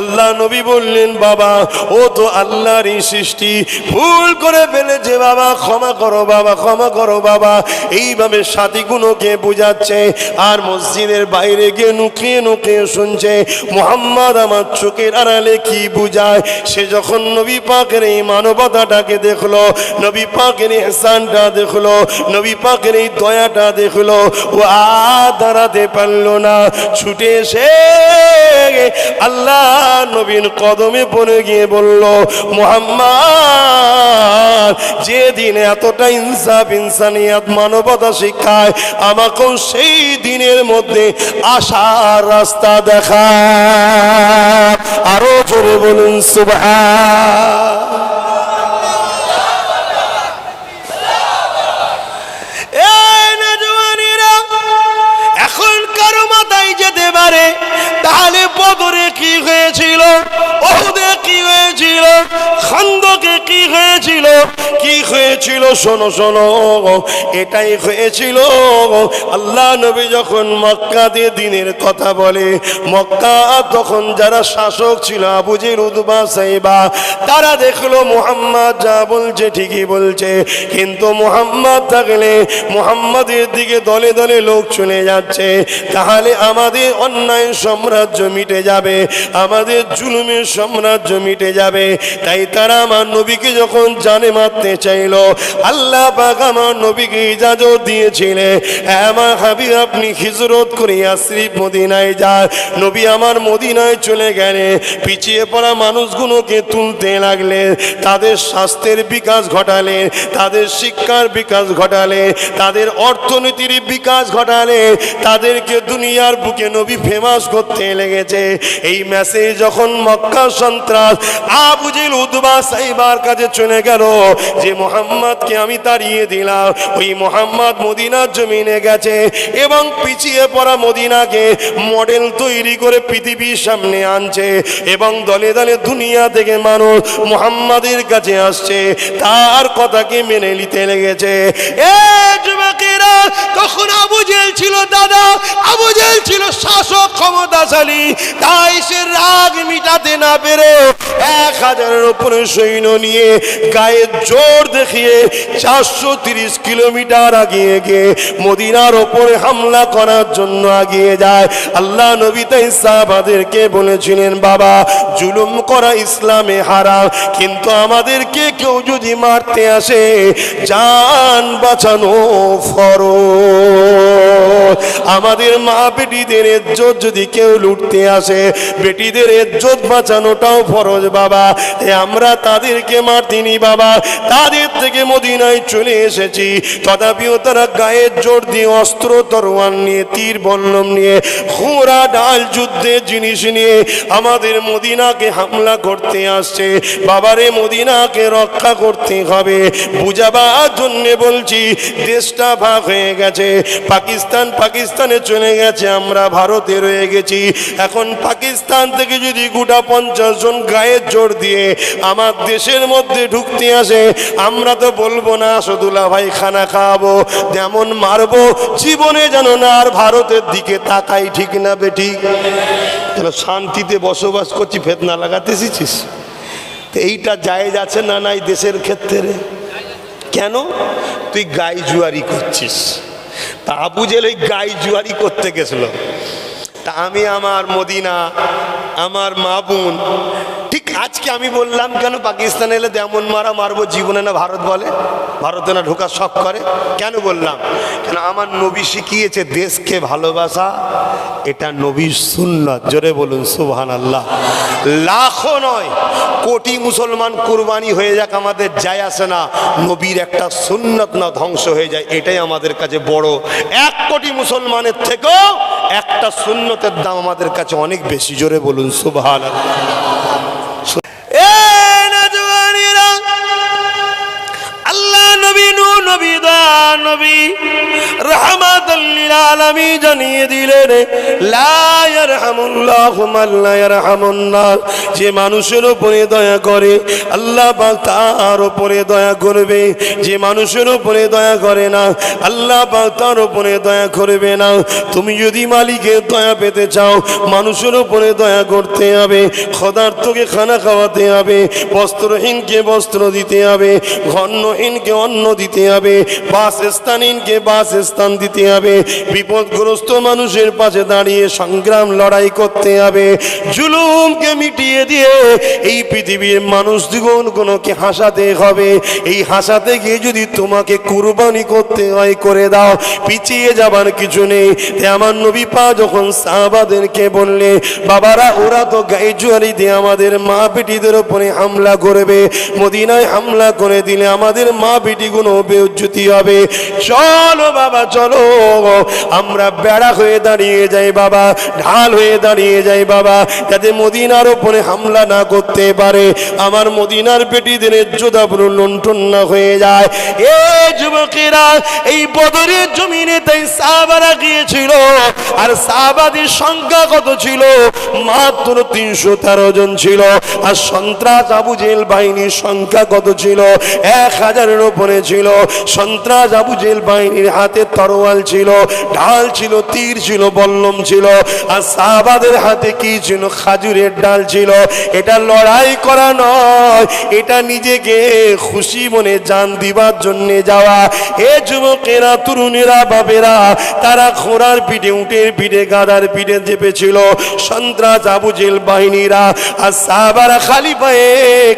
আল্লাহ নবী বললেন, বাবা ও তো আল্লাহরই সৃষ্টি, ভুল করে ফেলেছে বাবা, ক্ষমা করো বাবা, ক্ষমা করো বাবা। এইভাবে সাথীগুলোকে বুঝাচ্ছে, আর মসজিদের বাইরে গিয়ে নুকিয়ে নুকিয়ে শুনছে মুহাম্মদ আমার চোখের আড়ালে কি বুঝায়। সে যখন নবী পাকের এই মানবতাটাকে দেখলো, নবী পাকের ইহসানটা দেখলো, নবী পাকের এই দয়াটা দেখলো, ও আর দাঁড়াতে পারলো না, ছুটে এসে আল্লাহ নবীর কদমে পড়ে গিয়ে বলল, মুহাম্মদ যে দিনে এতটা ইনসাফ ইনসানিয়াত মানবতা শিক্ষায়, আমাকেও সেই দিনের মধ্যে আসার রাস্তা দেখা। আরো জোরে বলুন সুবহান। এখন কারো মাথায় যেতে পারে তাহলে বদরে কি হয়েছিল, ওহুদে কি হয়েছিল, খান্দকে কি হয়েছিল, কি হয়েছিল? শোনো শোনো, এটাই হয়েছিল আল্লাহ নবী যখন মক্কা দিয়ে দিনের কথা বলে। মক্কা তখন যারা শাসক ছিল, আবু জেহেল, উতবা, সাইবা, তারা দেখলো মুহাম্মদ যা বলছে ঠিকই বলছে, কিন্তু মুহাম্মদ থাকলে মুহাম্মাদের দিকে দলে দলে লোক চলে যাচ্ছে, তাহলে আমাদের অন্যায় সাম্রাজ্য মিটে যাবে, আমাদের জুলুমের সাম্রাজ্য মিটে যাবে। তাই তারা আমার আমার নবীকে যখন জানে মারতে চাইলো, আল্লাহ পাক আমার নবীকে ইজাজত দিয়েছিলেন, আমার হাবিব আপনি হিজরত করে ইয়াসরিব মদিনায় যান। নবী আমার মদিনায় চলে গেলে পিছিয়ে পড়া মানুষগুলোকে তুলতে লাগলেন, তাদের স্বাস্থ্যের বিকাশ ঘটালেন, তাদের শিক্ষার বিকাশ ঘটালেন, তাদের অর্থনীতির বিকাশ ঘটালেন, তাদেরকে দুনিয়ার বুকে নবী ফেমাস করতে লেগেছে। এই মেসেজ যখন মক্কা সন্ত্রাস আবু জেহেল উতবা সাইবার কাছে চলে গেল যে মুহাম্মদকে আমি তাড়িয়ে দিলাম, ওই মুহাম্মদ মদিনার জমিনে গেছে এবং পিছিয়ে পড়া মদিনাকে মডেল তৈরি করে পৃথিবীর সামনে আনছে এবং দলে দলে দুনিয়া থেকে মানুষ মুহাম্মাদের কাছে আসছে, তার কথাকে মেনে নিতে লেগেছে। এ যুবকেরা, তখন আবু জেহেল ছিল দাদা, আবু জেহেল ছিল শাসক ক্ষমতাশালী, তাই সে রাগ মিটাতে না পেরে 1000-এর উপরে সৈন্য নিয়ে গায়ে জোর দেখিয়ে 430 কিলোমিটার আগিয়ে গিয়ে মদিনার ওপরে হামলা করার জন্য আগিয়ে যায়। আল্লাহ নবী তাই সাহাবাদেরকে বলেছিলেন, বাবা জুলুম করা ইসলামে হারাম, কিন্তু আমাদেরকে কেউ যদি মারতে আসে জান বাঁচানো ফরজ। আমাদের মা বেটিদের ইজ্জত যদি কেউ লুটতে আসে, বেটিদের ইজ্জত বাঁচানোটাও ফরজ বাবা। আমরা তাদেরকে মারতিনি বাবা, তাদের থেকে মদিনায় চলে এসেছি, তথাপিও তারা গায়ের জোর দিয়ে অস্ত্র তরোয়াল নিয়ে, তীর বল্লম নিয়ে, ঘোড়া ঢাল যুদ্ধের জিনিস নিয়ে আমাদের মদিনাকে হামলা করতে আসছে। বাবারে মদিনাকে রক্ষা করতে হবে, বুঝাবার জন্যে বলছি। দেশটা ভাগ হয়ে গেছে, পাকিস্তানে চলে গেছে, আমরা ভারতে রয়ে গেছি। এখন পাকিস্তান থেকে যদি গোটা 50 জন গায়ের জোর দিয়ে আমার দেশের মধ্যে ঢুকতে আসে, আমরা তো বলবো না আসাদুল্লাহ ভাই খানা খাওয়াবো, যেমন মারবো জীবনে যেন না আর ভারতের দিকে তাকাই, ঠিক না বেটি? যেন শান্তিতে বসবাস করছি, ফেতনা লাগাতে এসেছিস। এইটা জায়েজ আছে না নাই দেশের ক্ষেত্রে? কেন তুই গাই জুয়ারি করছিস? তা আবু জেহেল ওই গাই জুয়ারি করতে গেছিল, তা আমি আমার মদিনা, আমার মা বোন, ঠিক আজকে আমি বললাম কেন পাকিস্তানে এলে যেমন মারা মারবো, জীবনে না ভারত বলে, ভারতে না ঢোকার শখ করে। কেন বললাম? কেন আমার নবী শিখিয়েছে দেশকে ভালোবাসা, এটা নবীর সুন্নাত। জোরে বলুন সুবহানাল্লাহ। লাখো নয় কোটি মুসলমান কুরবানি হয়ে যাক, আমাদের যায় আসে না, নবীর একটা সুন্নাত না ধ্বংস হয়ে যায়, এটাই আমাদের কাছে বড়। 1 কোটি মুসলমানের থেকেও একটা সুন্নতের দাম আমাদের কাছে অনেক বেশি। জোরে বলুন সুবহানাল্লাহ। আল্লাহ নবী নবী নবী রাহমাতাল লিল আলামিন জানিয়ে দিলেন, লা ইয়ারহামুল্লাহু মান লা ইয়ারহামুন নাস। যে মানুষের উপরে দয়া করে আল্লাহ পাক তার উপরে দয়া করবে, যে মানুষের উপরে দয়া করে না আল্লাহ পাক তার উপরে দয়া করবে না। তুমি যদি মালিকের দয়া পেতে চাও, মানুষের উপরে দয়া করতে হবে, ক্ষুধার্তকে খানা খাওয়াতে হবে, বস্ত্রহীনকে বস্ত্র দিতে হবে, অন্নহীনকে অন্ন দিতে হবে, বাসস্থানহীনকে বাসস্থান দিতে হবে, বিপদগ্রস্ত মানুষের পাশে দাঁড়িয়ে সংগ্রাম লড়াই করতে হবে, জুলুমকে মিটিয়ে দিয়ে এই পৃথিবীর মানুষ জীবনগুলোকে হাসাতে হবে। এই হাসাতে গিয়ে যদি তোমাকে কুরবানি করতে হয় করে দাও, পিছিয়ে যাবার কিছু নেই। আমার নবী পাক যখন সাহাবাদেরকে বললে, বাবারা ওরা তো গায়ে জুয়ারি দিয়ে আমাদের মা বেটিদের উপরে হামলা করবে, মদিনায় হামলা করে দিলে আমাদের মা বেটিগুলো বেইজ্জতি হবে, চলো বাবা চলো আমরা বেড়া হয়ে দাঁড়িয়ে যাই বাবা, ঢাল হয়ে দাঁড়িয়ে যাই বাবা, যাতে মদিনার উপরে হামলা না করতে পারে, আমার মদিনার বেটিদের ইজ্জত পুরো লুণ্ঠন না হয়ে যায়। এ যুবকেরা, এই বদরের জমিনে তাই সাহাবারা গিয়েছিল, আর সাহাবাদের সংখ্যা কত ছিল? মাত্র 313 জন ছিল। আর সন্ত্রাস আবু জেহেল বাহিনীর সংখ্যা কত ছিল? 1000 1000-এর উপরে ছিল। সন্ত্রাস আবু জেহেল বাহিনীর হাতে তরোয়াল ছিল, ঢাল ছিল, তীর ছিল, বল্লম ছিল। আর সাহাবাদের হাতে কি ছিল? খাজুরের ডাল ছিল। এটা লড়াই করা নয়, এটা নিজেকে খুশি মনে জান দিবার জন্য যাওয়া। এ যুবকেরা, তরুণেরা, বাবেরা, তারা ঘোড়ার পিঠে, উটের পিঠে, গাধার পিঠে চেপেছিল সন্ত্রাস আবু জেহেল বাহিনীরা। আর সাহাবারা খালি পায়ে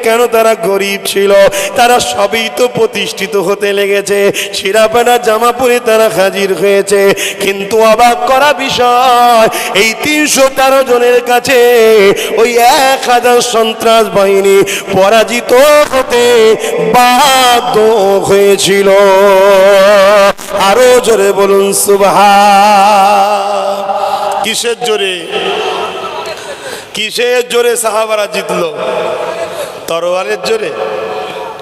কেন? তারা গরিব ছিল, তারা সবই তো প্রতিষ্ঠিত হতে লেগেছে, ছিঁড়াপানা জামা পরে তারা হাজির হয়েছে। কিন্তু অবাক করা বিষয়, এই 313 জনের কাছে ওই 1000 সন্ত্রাস বাহিনী পরাজিত হতে বাধ্য হয়েছিল। আরো জোরে বলুন সুবহান। কিসের জোরে? কিসের জোরে সাহাবারা জিতলো? তরোয়ালের জোরে?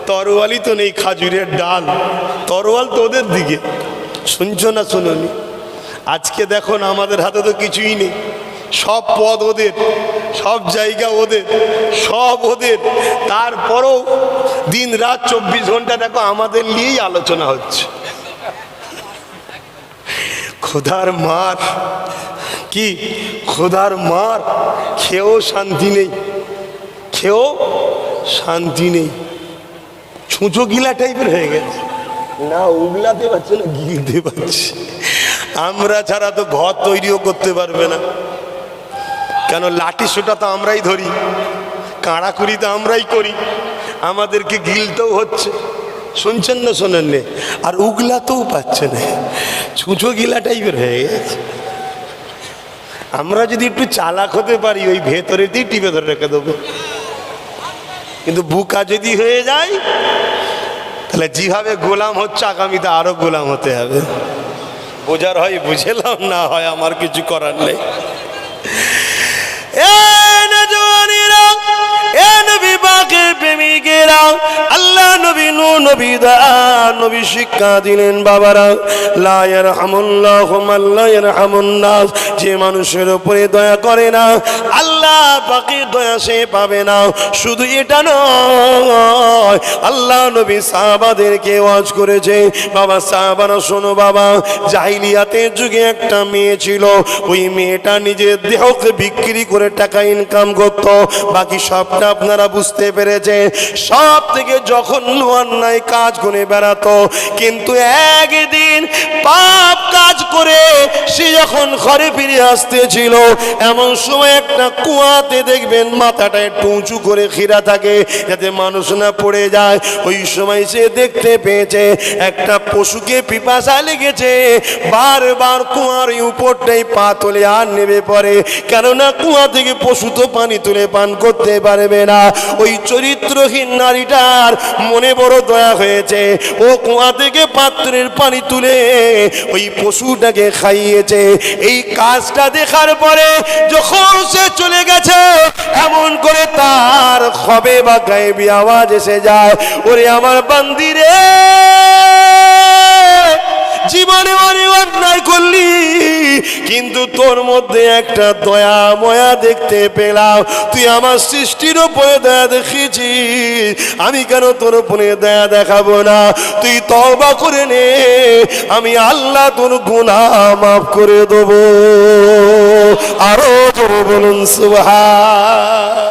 তরোয়ালই তো নেই, খাজুরের ডাল। তরোয়াল তো ওদের দিকে। শুনছো না শুনোনি? আজকে দেখো না, আমাদের হাতে তো কিছুই নেই, সব পদ ওদের, সব জায়গা ওদের, সব ওদের। তারপরও দিন রাত 24 ঘন্টা দেখো আমাদের নিয়েই আলোচনা হচ্ছে। খোদার মার, কি খোদার মার, খেয়েও শান্তি নেই, খেয়েও শান্তি নেই। ছুঁচো গিলা টাইপের হয়ে গেছে, না উগলাতে পারছে না গিলতে পারছে। আমরা ছাড়া তো ঘর তৈরিও করতে পারবে না। কেন? লাঠি সোটা তো আমরাই ধরি, কাঁড়াকুড়ি তো আমরাই করি, আমাদেরকে গিলতেও হচ্ছে। শুনছেন না শোনেন নে? আর উগলাতেও পাচ্ছে না, ছুঁচো গিলা টাইপের হয়ে গেছে। আমরা যদি একটু চালাক হতে পারি, ওই ভেতরেতেই টিপে ধরে রেখে দেবো। কিন্তু বুকা যদি হয়ে যায়, তাহলে যেভাবে গোলাম হচ্ছে আগামীতে আরো গোলাম হতে হবে। বোঝার হয় বুঝেলাম, না হয় আমার কিছু করার নেই। আল্লাহ নবী, নবী নবী শিক্ষা দিলেন বাবারা, লা ইয়ারহামুল্লাহু মান লা ইয়ারহামুন নাস। যে মানুষের উপরে দয়া করে না, আল্লাহ পাকের দয়া সে পাবে না। শুধু এটা নয়, আল্লাহ নবী সাহাবাদেরকে ওয়াজ করেছে, বাবা সাহাবারা শোনো বাবা, জাহিলিয়াতের যুগে একটা মেয়ে ছিল, ওই মেয়েটা নিজের দেহকে বিক্রি করে টাকা ইনকাম করত। বাকি সবটা আপনারা বুঝতে পেরেছেন। সব থেকে জঘন্য অন্যায় কাজ করে বেড়াতো। কিন্তু একদিন পাপ কাজ করে সে যখন ঘরে ফিরে আসতেছিল, এমন সময় একটা কুয়াতে দেখবেন মাথাটা একটু উঁচু করে খিরা থাকে যাতে মানুষ না পড়ে যায়। ওই সময় সে দেখতে পেয়েছে একটা পশুকে পিপাসা লেগেছে, বারবার কুয়ার উপরটাই পা তোলে আর নেমে পড়ে, কেননা কুয়া থেকে পশু তো পানি তুলে পান করতে পারবে না। ওই চরিত্রহীন নারীটার মনে বড় দয়া হয়েছে, ও কুয়া থেকে পাত্রের পানি তুলে ওই পশুটাকে খাইয়েছে। এই কাজটা দেখার পরে যখন সে চলে গেছে, এমন করে তার খবে বা গায়েবী আওয়াজ এসে যায়, ওরে আমার বান্দি রে, জীবনে অনেক অন্যায় করলি, কিন্তু তোর মধ্যে একটা দয়া ময়া দেখতে পেলাম। তুই আমার সৃষ্টির উপরে দয়া দেখিয়েছিস, আমি কেন তোর উপরে দয়া দেখাবো না? তুই তওবা করে নে, আমি আল্লাহ তোর গুনাহ মাফ করে দেবো। আরো জোরে বলুন সুবহান।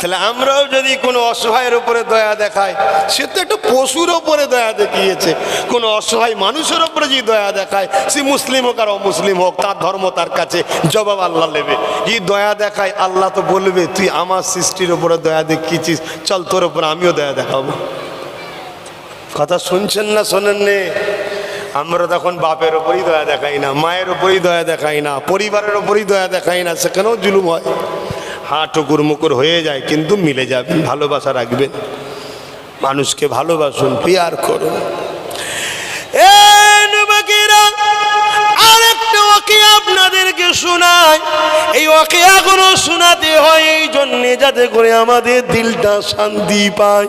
তাহলে আমরাও যদি কোনো অসহায়ের উপরে দয়া দেখাই, সে তো একটা পশুর উপরে দয়া দেখিয়েছে। কোনো অসহায় মানুষের উপরে যদি দয়া দেখায়, সে মুসলিম হোক আর অমুসলিম হোক, তার ধর্ম তার কাছে জবাব আল্লাহ নেবে। যদি দয়া দেখায়, আল্লাহ তো বলবে তুই আমার সৃষ্টির উপরে দয়া দেখিয়েছিস, চল তোর উপরে আমিও দয়া দেখাবো। কথা শুনছেন না শোনেন নে? আমরা তখন বাপের ওপরই দয়া দেখাই না, মায়ের ওপরই দয়া দেখাই না, পরিবারের ওপরই দয়া দেখাই না, সেখানেও জুলুম হয়। হ্যাঁ, টুকুর মুকুর হয়ে যায়, কিন্তু মিলে যাবেন, ভালোবাসা রাখবেন, মানুষকে ভালোবাসুন, পিয়ার করুন। আরেকটা ওয়াকিয়া আপনাদেরকে শোনায়। এই ওয়াকিয়াগুলো শোনাতে হয় এই জন্যে যাতে করে আমাদের দিলটা শান্তি পায়।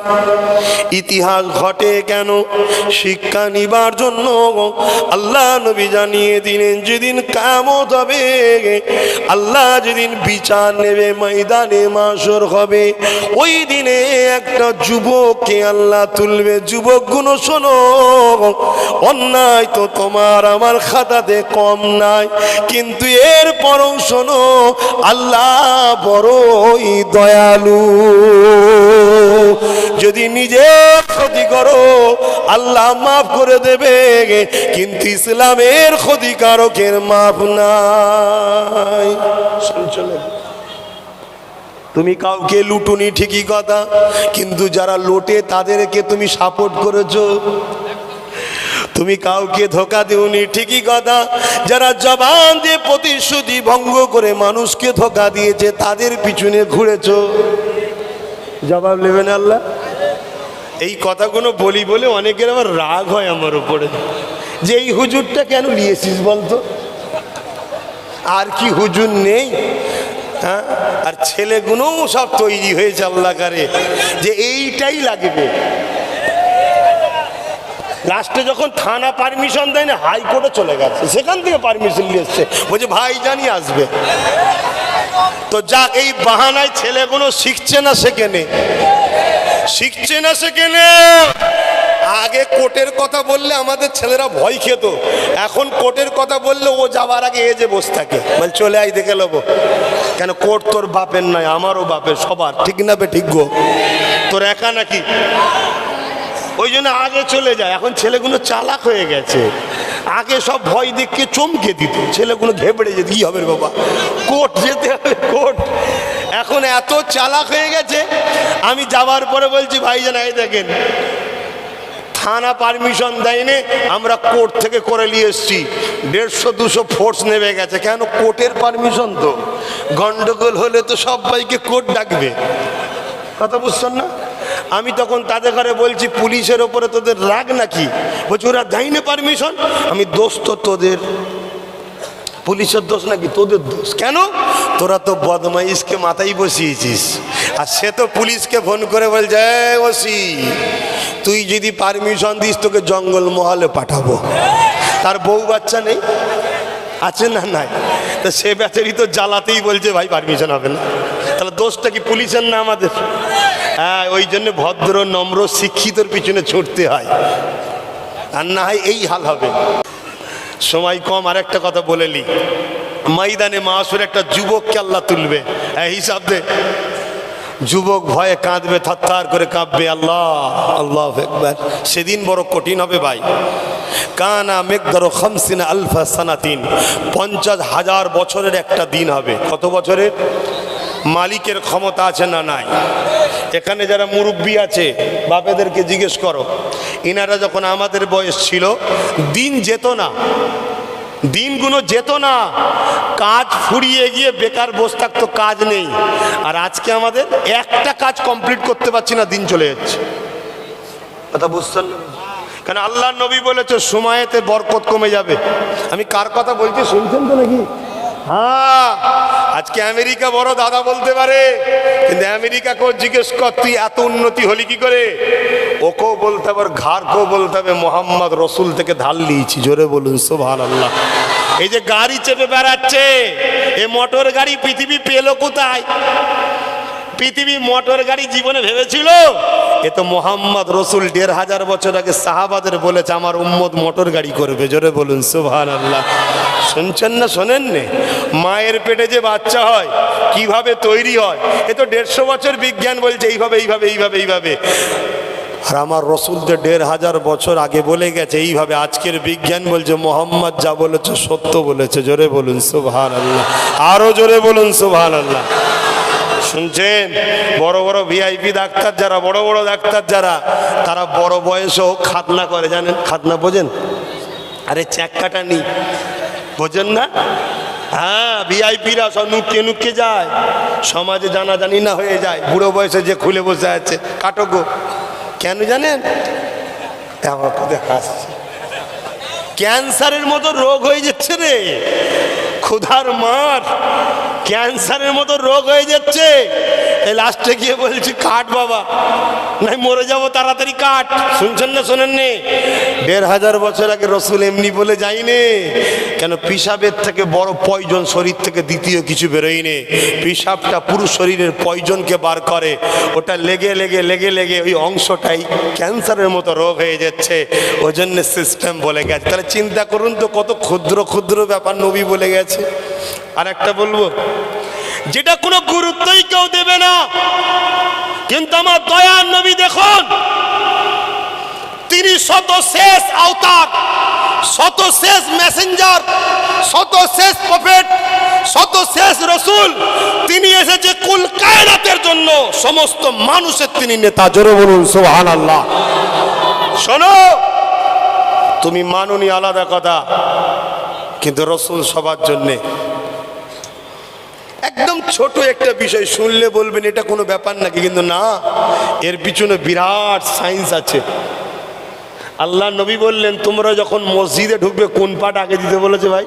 ইতিহাস ঘটে কেন? শিক্ষা নিবার জন্য। আল্লাহ নবী জানিয়ে দিলেন যেদিন কিয়ামত হবে, আল্লাহ যেদিন বিচার নেবে, ময়দানে মাশর হবে, ওই দিনে একটা যুবককে আল্লাহ তুলবে। যুবকগুলো শোনো, অন্যায় তো তোমার আমার খাতাতে কম নাই, কিন্তু এরপরও শোনো আল্লাহ বড়ই দয়ালু। যদি নিজের ক্ষতি করো আল্লাহ মাফ করে দেবে, কিন্তু ইসলামের ক্ষতিকারকের মাফ নাই। তুমি কাউকে লুটুনি ঠিকই কথা, কিন্তু যারা লোটে তাদেরকে তুমি সাপোর্ট করেছো। তুমি কাউকে ধোকা দিওনি ঠিকই কথা, যারা জবান দিয়ে প্রতিশ্রুতি ভঙ্গ করে মানুষকে ধোকা দিয়েছে তাদের পিছনে ঘুরেছো। জবাব নেবেন আল্লাহ? এই কথাগুলো বলি বলে অনেকের আবার রাগ হয় আমার উপরে, যে এই হুজুরটা কেন নিয়েছিস বলতো, আর কি হুজুর নেই? হ্যাঁ, আর ছেলেগুলোও সব তৈরি হয়েছে আল্লাহ করে যে এইটাই লাগবে। লাস্টে যখন থানা পারমিশন দেয় না, হাইকোর্টে চলে গেছে, সেখান থেকে পারমিশন নিয়ে এসছে, বলছে ভাই জানি আসবে। তো যা এই বাহানায় ছেলেগুলো শিখছে না সেখানে, শিখছে না সেখানে। আগে কোর্টের কথা বললে আমাদের ছেলেরা ভয় খেত, এখন কোর্টের কথা বললে ও যাবার আগে এ যে বসে থাকে, বল চলে আই দেখে নেবো। কেন? কোর্ট তোর বাপের নয়, আমারও বাপের, সবার, ঠিক না বে? ঠিক গো, তোর একা নাকি? ওই জন্য আগে চলে যায়। এখন ছেলেগুলো চালাক হয়ে গেছে, আগে সব ভয় দেখে চমকে দিত, ছেলেগুলো ঘেবড়ে যেত, কি হবে বাবা, কোর্ট যেতে হবে, কোর্ট। এখন এত চালাক হয়ে গেছে, আমি যাবার পরে বলছি ভাইজান এই দেখেন থানা পারমিশন দেয়নি, আমরা কোর্ট থেকে করে নিয়ে এসছি, 150-200 ফোর্স নেমে গেছে। কেন? কোর্টের পারমিশন তো, গন্ডগোল হলে তো সবাইকে কোর্ট ডাকবে। কথা বুঝছেন না? আমি তখন তাদের ঘরে বলছি পুলিশের ওপরে তোদের রাগ নাকি? বলছি ওরা দেয়নি পারমিশন। আমি দোষ তো তোদের, পুলিশের দোষ নাকি তোদের দোষ? কেন? তোরা তো বদমাইশকে মাথায় বসিয়েছিস। আর সে তো পুলিশকে ফোন করে বলছে ওসি তুই যদি পারমিশন দিস তোকে জঙ্গল মহলে পাঠাবো। তার বউ বাচ্চা নেই, আছে না? নাই। তো সে বেচারি তো জ্বালাতেই বলছে ভাই পারমিশন হবে না। তাহলে দোষটা কি পুলিশের না আমাদের? হ্যাঁ, ওই জন্য ভদ্র নম্র শিক্ষিতর পিছনে ছুটতে হয়, আর না হয় এই হাল হবে। সময় কম, আর একটা কথা বলে নি, ময়দানে মাশরে একটা যুবককে আল্লাহ তুলবে। হিসাব দে, যুবক ভয়ে কাঁদবে, থরথর করে কাঁপবে। আল্লাহ আল্লাহু আকবার। সেদিন বড় কঠিন হবে ভাই। কানা মিকদারু 50 আলফা সানাতিন, 50,000 বছরের একটা দিন হবে। কত বছরের? মালিকের ক্ষমতা আছে না নাই? এখানে যারা মুরব্বী আছে বাপেদেরকে জিজ্ঞেস করো, ইনারা যখন আমাদের বয়স ছিল দিন যেত না, দিনগুলো যেত না, কাজ ফুরিয়ে গিয়ে বেকার বসে থাকতো, কাজ নেই। আর আজকে আমাদের একটা কাজ কমপ্লিট করতে পারছি না, দিন চলে যাচ্ছে। কথা বুঝছেন না? কেন? আল্লাহ নবী বলেছে সময়েতে বরকত কমে যাবে। আমি কার কথা বলছি শুনছেন তো নাকি? হ্যাঁ, আজকে আমেরিকা বড় দাদা বলতে পারে, কিন্তু আমেরিকাকেও জিজ্ঞেস কর তুই এত উন্নতি হলি কি করে? ওকেও বলতে হবে, ঘাড়কেও বলতে হবে মোহাম্মদ রসুল থেকে ধার নিয়েছি। জোরে বলুন সুবহানাল্লাহ। এই যে গাড়ি চেপে বেড়াচ্ছে, এই মোটর গাড়ি পৃথিবী পেলো কোথায়? পৃথিবী মোটর গাড়ি জীবনে ভেবেছিল? এ তো মোহাম্মদ রসুল 1500 বছর আগে সাহাবাদের বলেছে আমার উম্মত মোটর গাড়ি করবে। জোরে বলুন সুবহানাল্লাহ। শুনছেন না শোনেন নে? মায়ের পেটে যে বাচ্চা হয় কিভাবে তৈরি হয়, এ তো 150 বছর বিজ্ঞান বলছে এইভাবে এইভাবে এইভাবে এইভাবে। আর আমার রসুল তো 1500 বছর আগে বলে গেছে এইভাবে। আজকের বিজ্ঞান বলছে মোহাম্মদ যা বলেছে সত্য বলেছে। জোরে বলুন সুবহানাল্লাহ, আরো জোরে বলুন সুবহানাল্লাহ। শুনছেন? বড় বড় ভিআইপি ডাক্তার যারা, বড় বড় ডাক্তার যারা, তারা বড় বয়সেও খাতনা করে। জানেন খাতনা বোঝেন? আরে চেক কাটা নি, বোঝেন না? হ্যাঁ, ভিআইপিরা সব নুকিয়ে নুকিয়ে যায়, সমাজে জানাজানি না হয়ে যায়। বুড়ো বয়সে যে খুলে বসে আছে কাটো গো। কেন জানেন? হাসছে, ক্যান্সারের মতো রোগ হয়ে যাচ্ছে রে, ক্ষুধার মার। ক্যান্সারের মতো রোগ হয়ে যাচ্ছে, এই লাস্টে গিয়ে বলছি কাট বাবা, নাই মরে যাব তাড়াতাড়ি কাট। শুনছেন না শোনেননি? 1500 বছর আগে রসুল এমনি বলে যায়নি। কেন? পিসাবের থেকে বড় পয়জন শরীর থেকে দ্বিতীয় কিছু বেরোয়নি। পিসাবটা পুরো শরীরের পয়জনকে বার করে, ওটা লেগে লেগে লেগে লেগে ওই অংশটাই ক্যান্সারের মতো রোগ হয়ে যাচ্ছে। ওই জন্য সিস্টেম বলে গেছে। তাহলে চিন্তা করুন তো কত ক্ষুদ্র ক্ষুদ্র ব্যাপার নবী বলে গেছে। আর একটা বলবো, যেটা কোনো গুরুত্বই কেউ দেবে না, কিন্তু আমার দয়ার নবী দেখুন, তিনি শত শেষ আওতার, শত শেষ মেসেঞ্জার, শত শেষ প্রফেট, শত শেষ রসুল। তিনি এসেছে কুল কায়নাতের জন্য, সমস্ত মানুষের তিনি নেতা। জোরে বলুন সুবহানাল্লাহ। শোনো, তুমি মানুনি আলাদা কথা, কিন্তু রসুল সবার জন্যে। একদম ছোট একটা বিষয় শুনলে বলবেন এটা কোনো ব্যাপার নাকি, কিন্তু না, এর পিছনে বিরাট সায়েন্স আছে। আল্লাহ নবী বললেন, তোমরা যখন মসজিদে ঢুকবে কোন পাটা আগে দিতে বলেছে ভাই?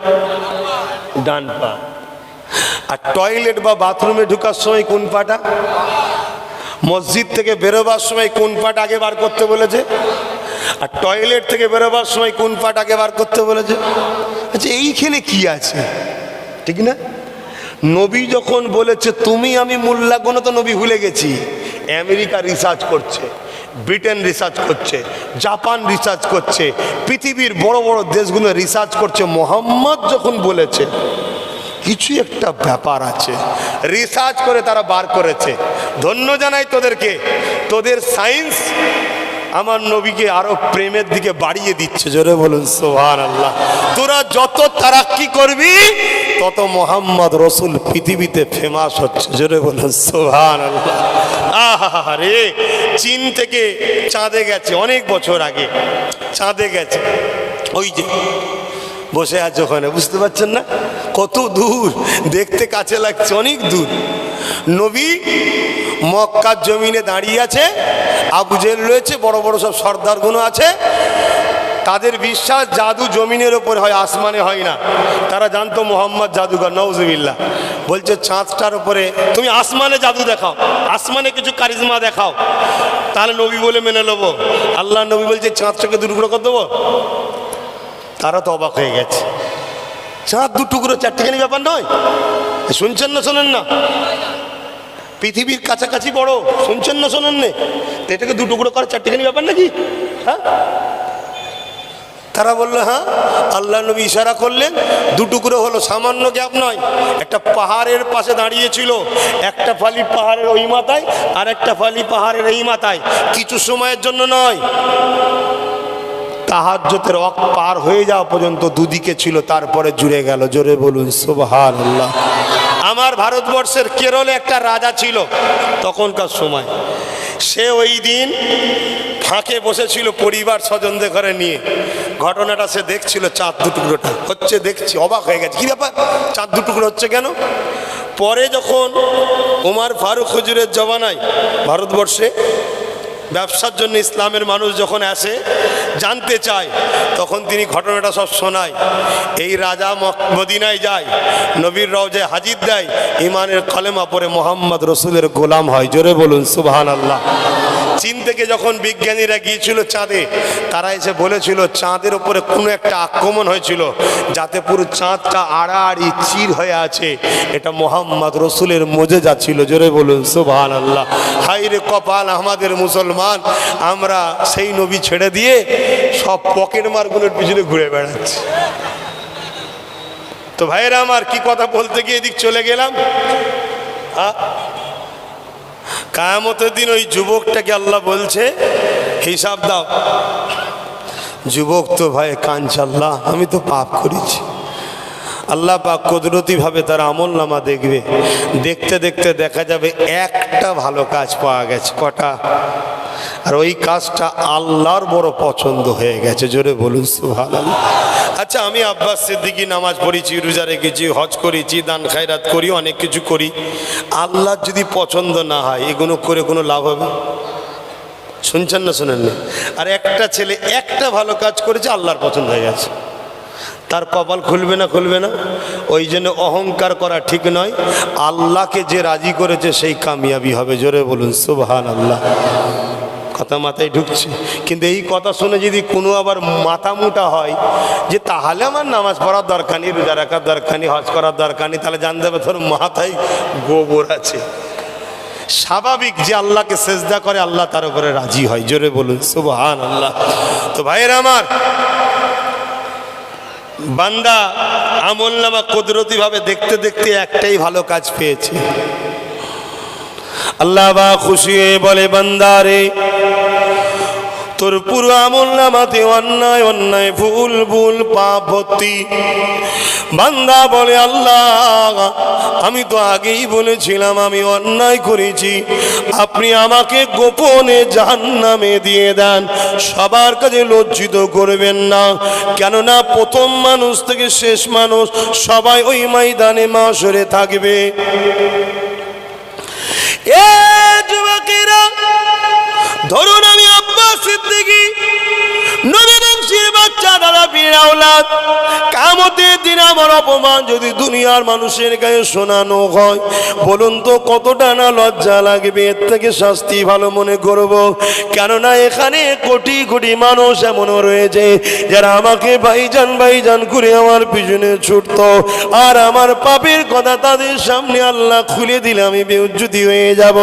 ডান পা। আর টয়লেট বা বাথরুমে ঢুকার সময় কোন পাটা? মসজিদ থেকে বেরোবার সময় কোন পাটা আগে বার করতে বলেছে? আর টয়লেট থেকে বেরোবার সময় কোন পাটা আগে বার করতে বলেছে? আচ্ছা, এইখানে কি আছে? ঠিক না? নবী যখন বলেছে তুমি আমি মোল্লা কোনো, তো নবী ভুলে গেছি। আমেরিকা রিসার্চ করছে, ব্রিটেন রিসার্চ করছে, জাপান রিসার্চ করছে, পৃথিবীর বড় বড় দেশগুলো রিসার্চ করছে। মোহাম্মদ যখন বলেছে কিছু একটা ব্যাপার আছে, রিসার্চ করে তারা বার করেছে। ধন্য জানাই তোদেরকে, তোদের সায়েন্স আমার নবীকে আরো প্রেমের দিকে বাড়িয়ে দিচ্ছে। জোরে বলুন সুবহানাল্লাহ। তোরা যত তারাক্কি করবি তত মোহাম্মদ রসুল পৃথিবীতে ফেমাস হচ্ছে। জোরে বলুন সুবহানাল্লাহ। আরে চীন থেকে চাঁদে গেছে অনেক বছর আগে, চাঁদে গেছে, ওই যে বসে আছে ওখানে, বুঝতে পারছেন না কত দূর, দেখতে কাছে লাগছে, অনেক দূর। নবী মক্কার জমিনে দাঁড়িয়ে আছে, আবু জেহেল রয়েছে, বড় বড় সব সর্দারগুলো আছে। তাদের বিশ্বাস জাদু জমিনের ওপর হয়, আসমানে হয় না। তারা জানতো মোহাম্মদ জাদুঘর, নাউজুবিল্লাহ। বলছে চাঁদটার উপরে তুমি আসমানে জাদু দেখাও, আসমানে কিছু কারিজমা দেখাও, তাহলে নবী বলে মেনে নেবো। আল্লাহ নবী বলছে চাঁদটাকে দুটুকরো করে দেবো। তারা তো অবাক হয়ে গেছে, চাঁদ দুটুকরো চারটিখানি ব্যাপার নয়। শুনছেন না শোনেন না? পৃথিবীর কাছাকাছি বড়, শুনছেন না শোনেন না? এটাকে দুটুকরো করে চারটিখানি ব্যাপার নাকি? হ্যাঁ, তারা বললো হ্যাঁ। আল্লাহ নবী ইশারা করলেন, দুটুকরো হলো, সামান্য গ্যাপ নয়। একটা পাহাড়ের পাশে দাঁড়িয়েছিল, একটা ফালি পাহাড়ের ওই মাথায় আর একটা ফালি পাহাড়ের এই মাথায়, কিছু সময়ের জন্য নয়, তাহাজ্জুদের ওয়াক্ত পার হয়ে যাওয়া পর্যন্ত দুদিকে ছিল, তারপরে জুড়ে গেল। জোরে বলুন সুবহানাল্লাহ। আমার ভারতবর্ষের কেরলে একটা রাজা ছিল তখনকার সময়, সে ওই দিন ফাঁকে বসেছিল পরিবার স্বজনদের ঘরে নিয়ে। ঘটনাটা সে দেখছিল, চাঁদ দুটুকরোটা হচ্ছে, দেখছি অবাক হয়ে গেছে, কি ব্যাপার চাঁদ দুটুকরো হচ্ছে কেন? পরে যখন ওমর ফারুক হুজুরের জমানায় ভারতবর্ষে ব্যবসার জন্য ইসলামের মানুষ যখন আসে, জানতে চায়, তখন তিনি ঘটনাটা সব শোনায়। এই রাজা মদিনায় যায়, নবীর রওজায় হাজির দেয়, ইমানের কলেমা পড়ে মোহাম্মদ রসুলের গোলাম হয়। জোরে বলুন সুবহানাল্লাহ। চীন থেকে যখন বিজ্ঞানীরা গিয়েছিল চাঁদে, তারা এসে বলেছিল চাঁদের উপরে কোনো একটা আক্রমণ হয়েছিল, যাতে পুরো চাঁদটা আড়াআড়ি চির হয়ে আছে, এটা মোহাম্মদ রসুলের মুজিজা ছিল। জোরে বলুন সুবহানাল্লাহ। হায় রে কপাল আমাদের মুসলমান, আমরা সেই নবী ছেড়ে দিয়ে সব পকেট মারগুলোর পিছনে ঘুরে বেড়াচ্ছি। তো ভাইয়েরা আমার, কি কথা বলতে গিয়ে এদিক চলে গেলাম। কিয়ামতের দিন ওই যুবকটাকে আল্লাহ বলছে হিসাব দাও। যুবক তো ভাই কাঁদছে, আল্লাহ আমি তো পাপ করেছি। আল্লাহ পাক কুদরতিভাবে তার আমলনামা দেখবে, দেখতে দেখতে দেখা যাবে একটা ভালো কাজ পাওয়া গেছে। কটা? আর ওই কাজটা আল্লাহর বড় পছন্দ হয়ে গেছে। জোরে বলুন সুবহানাল্লাহ। আচ্ছা, আমি আব্বাস সিদ্দিকী নামাজ পড়েছি, রোজা রেখেছি, হজ করেছি, দান খায়রাত করি, অনেক কিছু করি, আল্লাহ যদি পছন্দ না হয় এগুলো করে কোনো লাভ হবে? শুনছেন না শোনেন না? আর একটা ছেলে একটা ভালো কাজ করেছে, আল্লাহর পছন্দ হয়ে গেছে। তার কপাল খুলবে না খুলবে না? ওই জন্য অহংকার করা ঠিক নয়। আল্লাহকে যে রাজি করেছে সেই কামিয়াবি হবে। জোরে বলুন সুবহানাল্লাহ। কথা মাথায় ঢুকছে? কিন্তু এই কথা শুনে যদি কোনো আবার মাথা মোটা হয় যে তাহলে আমার নামাজ পড়ার দরকার নেই, রোজা রাখার দরকার নেই, হজ করার দরকার নেই, তাহলে জানতে হবে তোর মাথায় গোবর আছে। স্বাভাবিক যে আল্লাহকে সেজদা করে আল্লাহ তার উপরে রাজি হয়। জোরে বলুন সুবহানাল্লাহ। তো ভাইয়েরা আমার, বান্দা আমলনামা কুদরতি ভাবে দেখতে দেখতে একটাই ভালো কাজ পেয়েছে। আল্লাহ বা খুশি হয়ে বলে, বান্দা রে, তোর পুরো আমলনামাতে অন্যায় অন্যায় ভুল ভুল পাপ ভর্তি। বান্দা বলে, আল্লাহ আমি তো আগেই বলেছিলাম আমি অন্যায় করেছি, আপনি আমাকে গোপনে জাহান্নামে দিয়ে দেন, সবার কাছে লজ্জিত করবেন না। কেননা প্রথম মানুষ থেকে শেষ মানুষ সবাই ওই ময়দানে মাশরে থাকবে। এ যুবকেরা, ধরুন আমি আব্বাস সিদ্দিকী, নবী বংশের বাচ্চা, দাদা পীর আওলাদ, কিয়ামতের দিন আমার অপমান যদি দুনিয়ার মানুষের গায়ে শোনানো হয়, বলুন তো কতটা না লজ্জা লাগবে। এর থেকে শাস্তি ভালো মনে করব। কেননা এখানে কোটি কোটি মানুষ এমনও রয়েছে যারা আমাকে ভাইজান ভাইজান করে আমার পিছনে ছুটতো, আর আমার পাপের কথা তাদের সামনে আল্লাহ খুলে দিলে আমি বেউজ্জতি হয়ে যাব।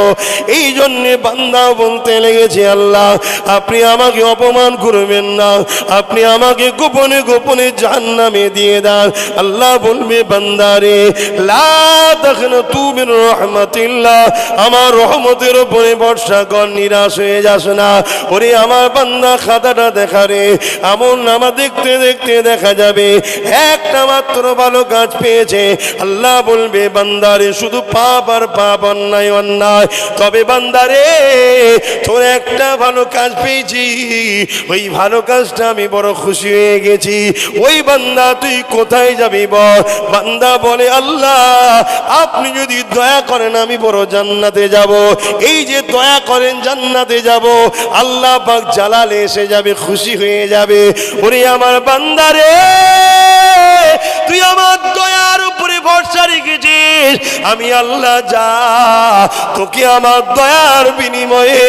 এই জন্যে বান্দা বলতে লেগেছে, আল্লাহ আপনি আমাকে অপমান করবেন না, আপনি আমাকে গোপনে গোপনে জাহান্নামে দিয়ে দেন। আল্লাহ বলবে, বান্দারে লা তাখনাতু মির রাহমাতিল্লাহ, আমার রহমতের উপরে ভরসা কর, নিরাশ হয়ে যাস না। ওরে আমার বান্দা, খাতাটা দেখা রে, আমলনামা দেখতে দেখতে দেখা যাবে একটা মাত্র ভালো কাজ পেয়েছে। আল্লাহ বলবে, বান্দারে শুধু পাপ আর পাপ, অন্যায় অন্যায়। তবে বান্দারে তোর একটা ভালো কাজ পেয়েছি, ওই ভালো কাজটা আমি বড় খুশি হয়ে গেছি। ওই বান্দা তুই কোথায় যাবি বল? বান্দা বলে, আল্লাহ আপনি যদি দয়া করেন আমি বড় জান্নাতে যাব। এই যে দয়া করেন জান্নাতে যাব, আল্লাহ পাক জালালে এসে যাবে, খুশি হয়ে যাবে। ওরে আমার বান্দারে, তুই আমার দয়ার উপরে ভরসা রেখেছিস, আমি আল্লাহ যা তোকে আমার দয়ার বিনিময়ে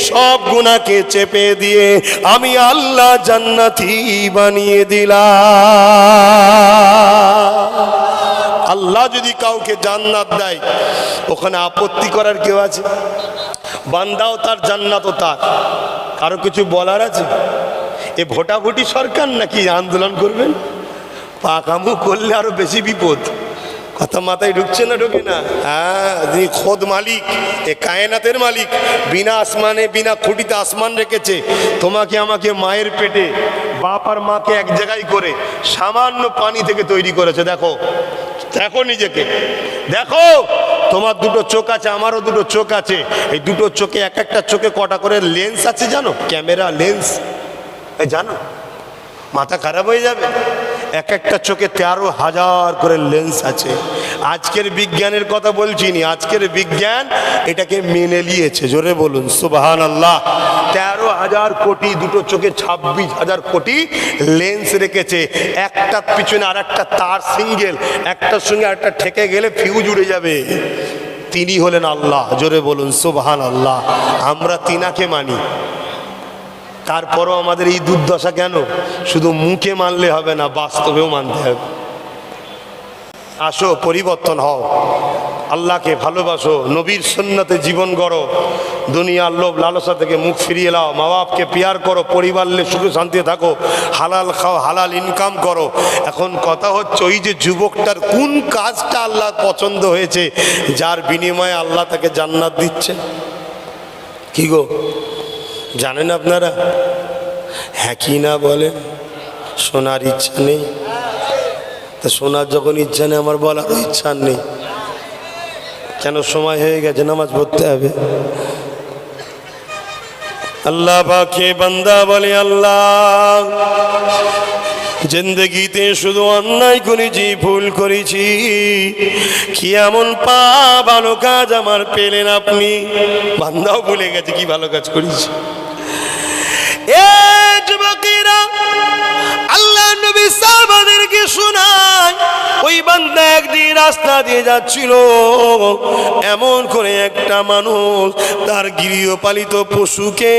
সব গুনাহকে চেপে দিয়ে আমি আল্লাহ জান্নাতি বানিয়ে দিলাম। আল্লাহ যদি কাউকে জান্নাত দেয়, ওখানে আপত্তি করার কেউ আছে? বান্দাও তার, জান্নাতও তার, কারো কিছু বলার আছে? এ ভোটাভুটি সরকার নাকি আন্দোলন করবেন? পাকামু করলে আরো বেশি বিপদ। কথা মাথায় ঢুকছে না? ঢোকে না? হ্যাঁ, যিনি খোদ মালিক, এ কায়নাতের মালিক, বিনা আসমানে বিনা খুঁটিতে আসমান রেখেছে, তোমাকে আমাকে মায়ের পেটে বাপ আর মাকে এক জায়গায় করে সামান্য পানি থেকে তৈরি করেছে। দেখো দেখো নিজেকে দেখো, তোমার দুটো চোখ আছে, আমারও দুটো চোখ আছে। এই দুটো চোখে এক একটা চোখে কটা করে লেন্স আছে জানো? ক্যামেরা লেন্স, জানো? মাথা খারাপ হয়ে যাবে। এক একটা চোখে 13,000 করে লেন্স আছে। আজকের বিজ্ঞানের কথা বলছি নি, আজকের বিজ্ঞান এটাকে মেনে নিয়েছে। জোরে বলুন সুবহানাল্লাহ। 13,000 কোটি, দুটো চোখে 26,000 কোটি লেন্স রেখেছে। একটার পিছনে আর একটা তার সিঙ্গেল, একটার সঙ্গে আরেকটা ঠেকে গেলে ফিউজ উড়ে যাবে। তিনি হলেন আল্লাহ। জোরে বলুন সুবহানাল্লাহ। আমরা তিনাকে মানি, তারপরও আমাদের এই দুর্দশা কেন? শুধু মুখে মানলে হবে না, বাস্তবেও মানতে হবে। আসো, পরিবর্তন হও, আল্লাহকে ভালোবাসো, নবীর সুন্নতে জীবন গড়ো, দুনিয়ার লোভ লালসা থেকে মুখ ফিরিয়ে নাও, মা বাপকে পিয়ার করো, পরিবার নিয়ে সুখে শান্তিতে থাকো, হালাল খাও, হালাল ইনকাম করো। এখন কথা হচ্ছে, ওই যে যুবকটার কোন কাজটা আল্লাহ পছন্দ হয়েছে, যার বিনিময়ে আল্লাহ তাকে জান্নাত দিচ্ছে? কি গো, জানেন আপনারা? হ্যাঁ কি না বলেন? শোনার ইচ্ছা নেই? তা শোনার যখন ইচ্ছা নেই, আমার বলার ইচ্ছা নেই কেন? সময় হয়ে গেছে, নামাজ পড়তে হবে। আল্লাহ পাকে বান্দা বলে, আল্লাহ জিন্দগিতে শুধু অন্যায় করেছি, ভুল করেছি, কি এমন ভালো কাজ আমার পেলেন আপনি? বান্দাও ভুলে গেছে কি ভালো কাজ করেছি। এ যুবকেরা, আল্লাহ নবী সাহাবাদেরকে শোনায় ওই বান্দা একদিন রাস্তা দিয়ে যাচ্ছিল, এমন করে একটা মানুষ তার গৃহপালিত পশুকে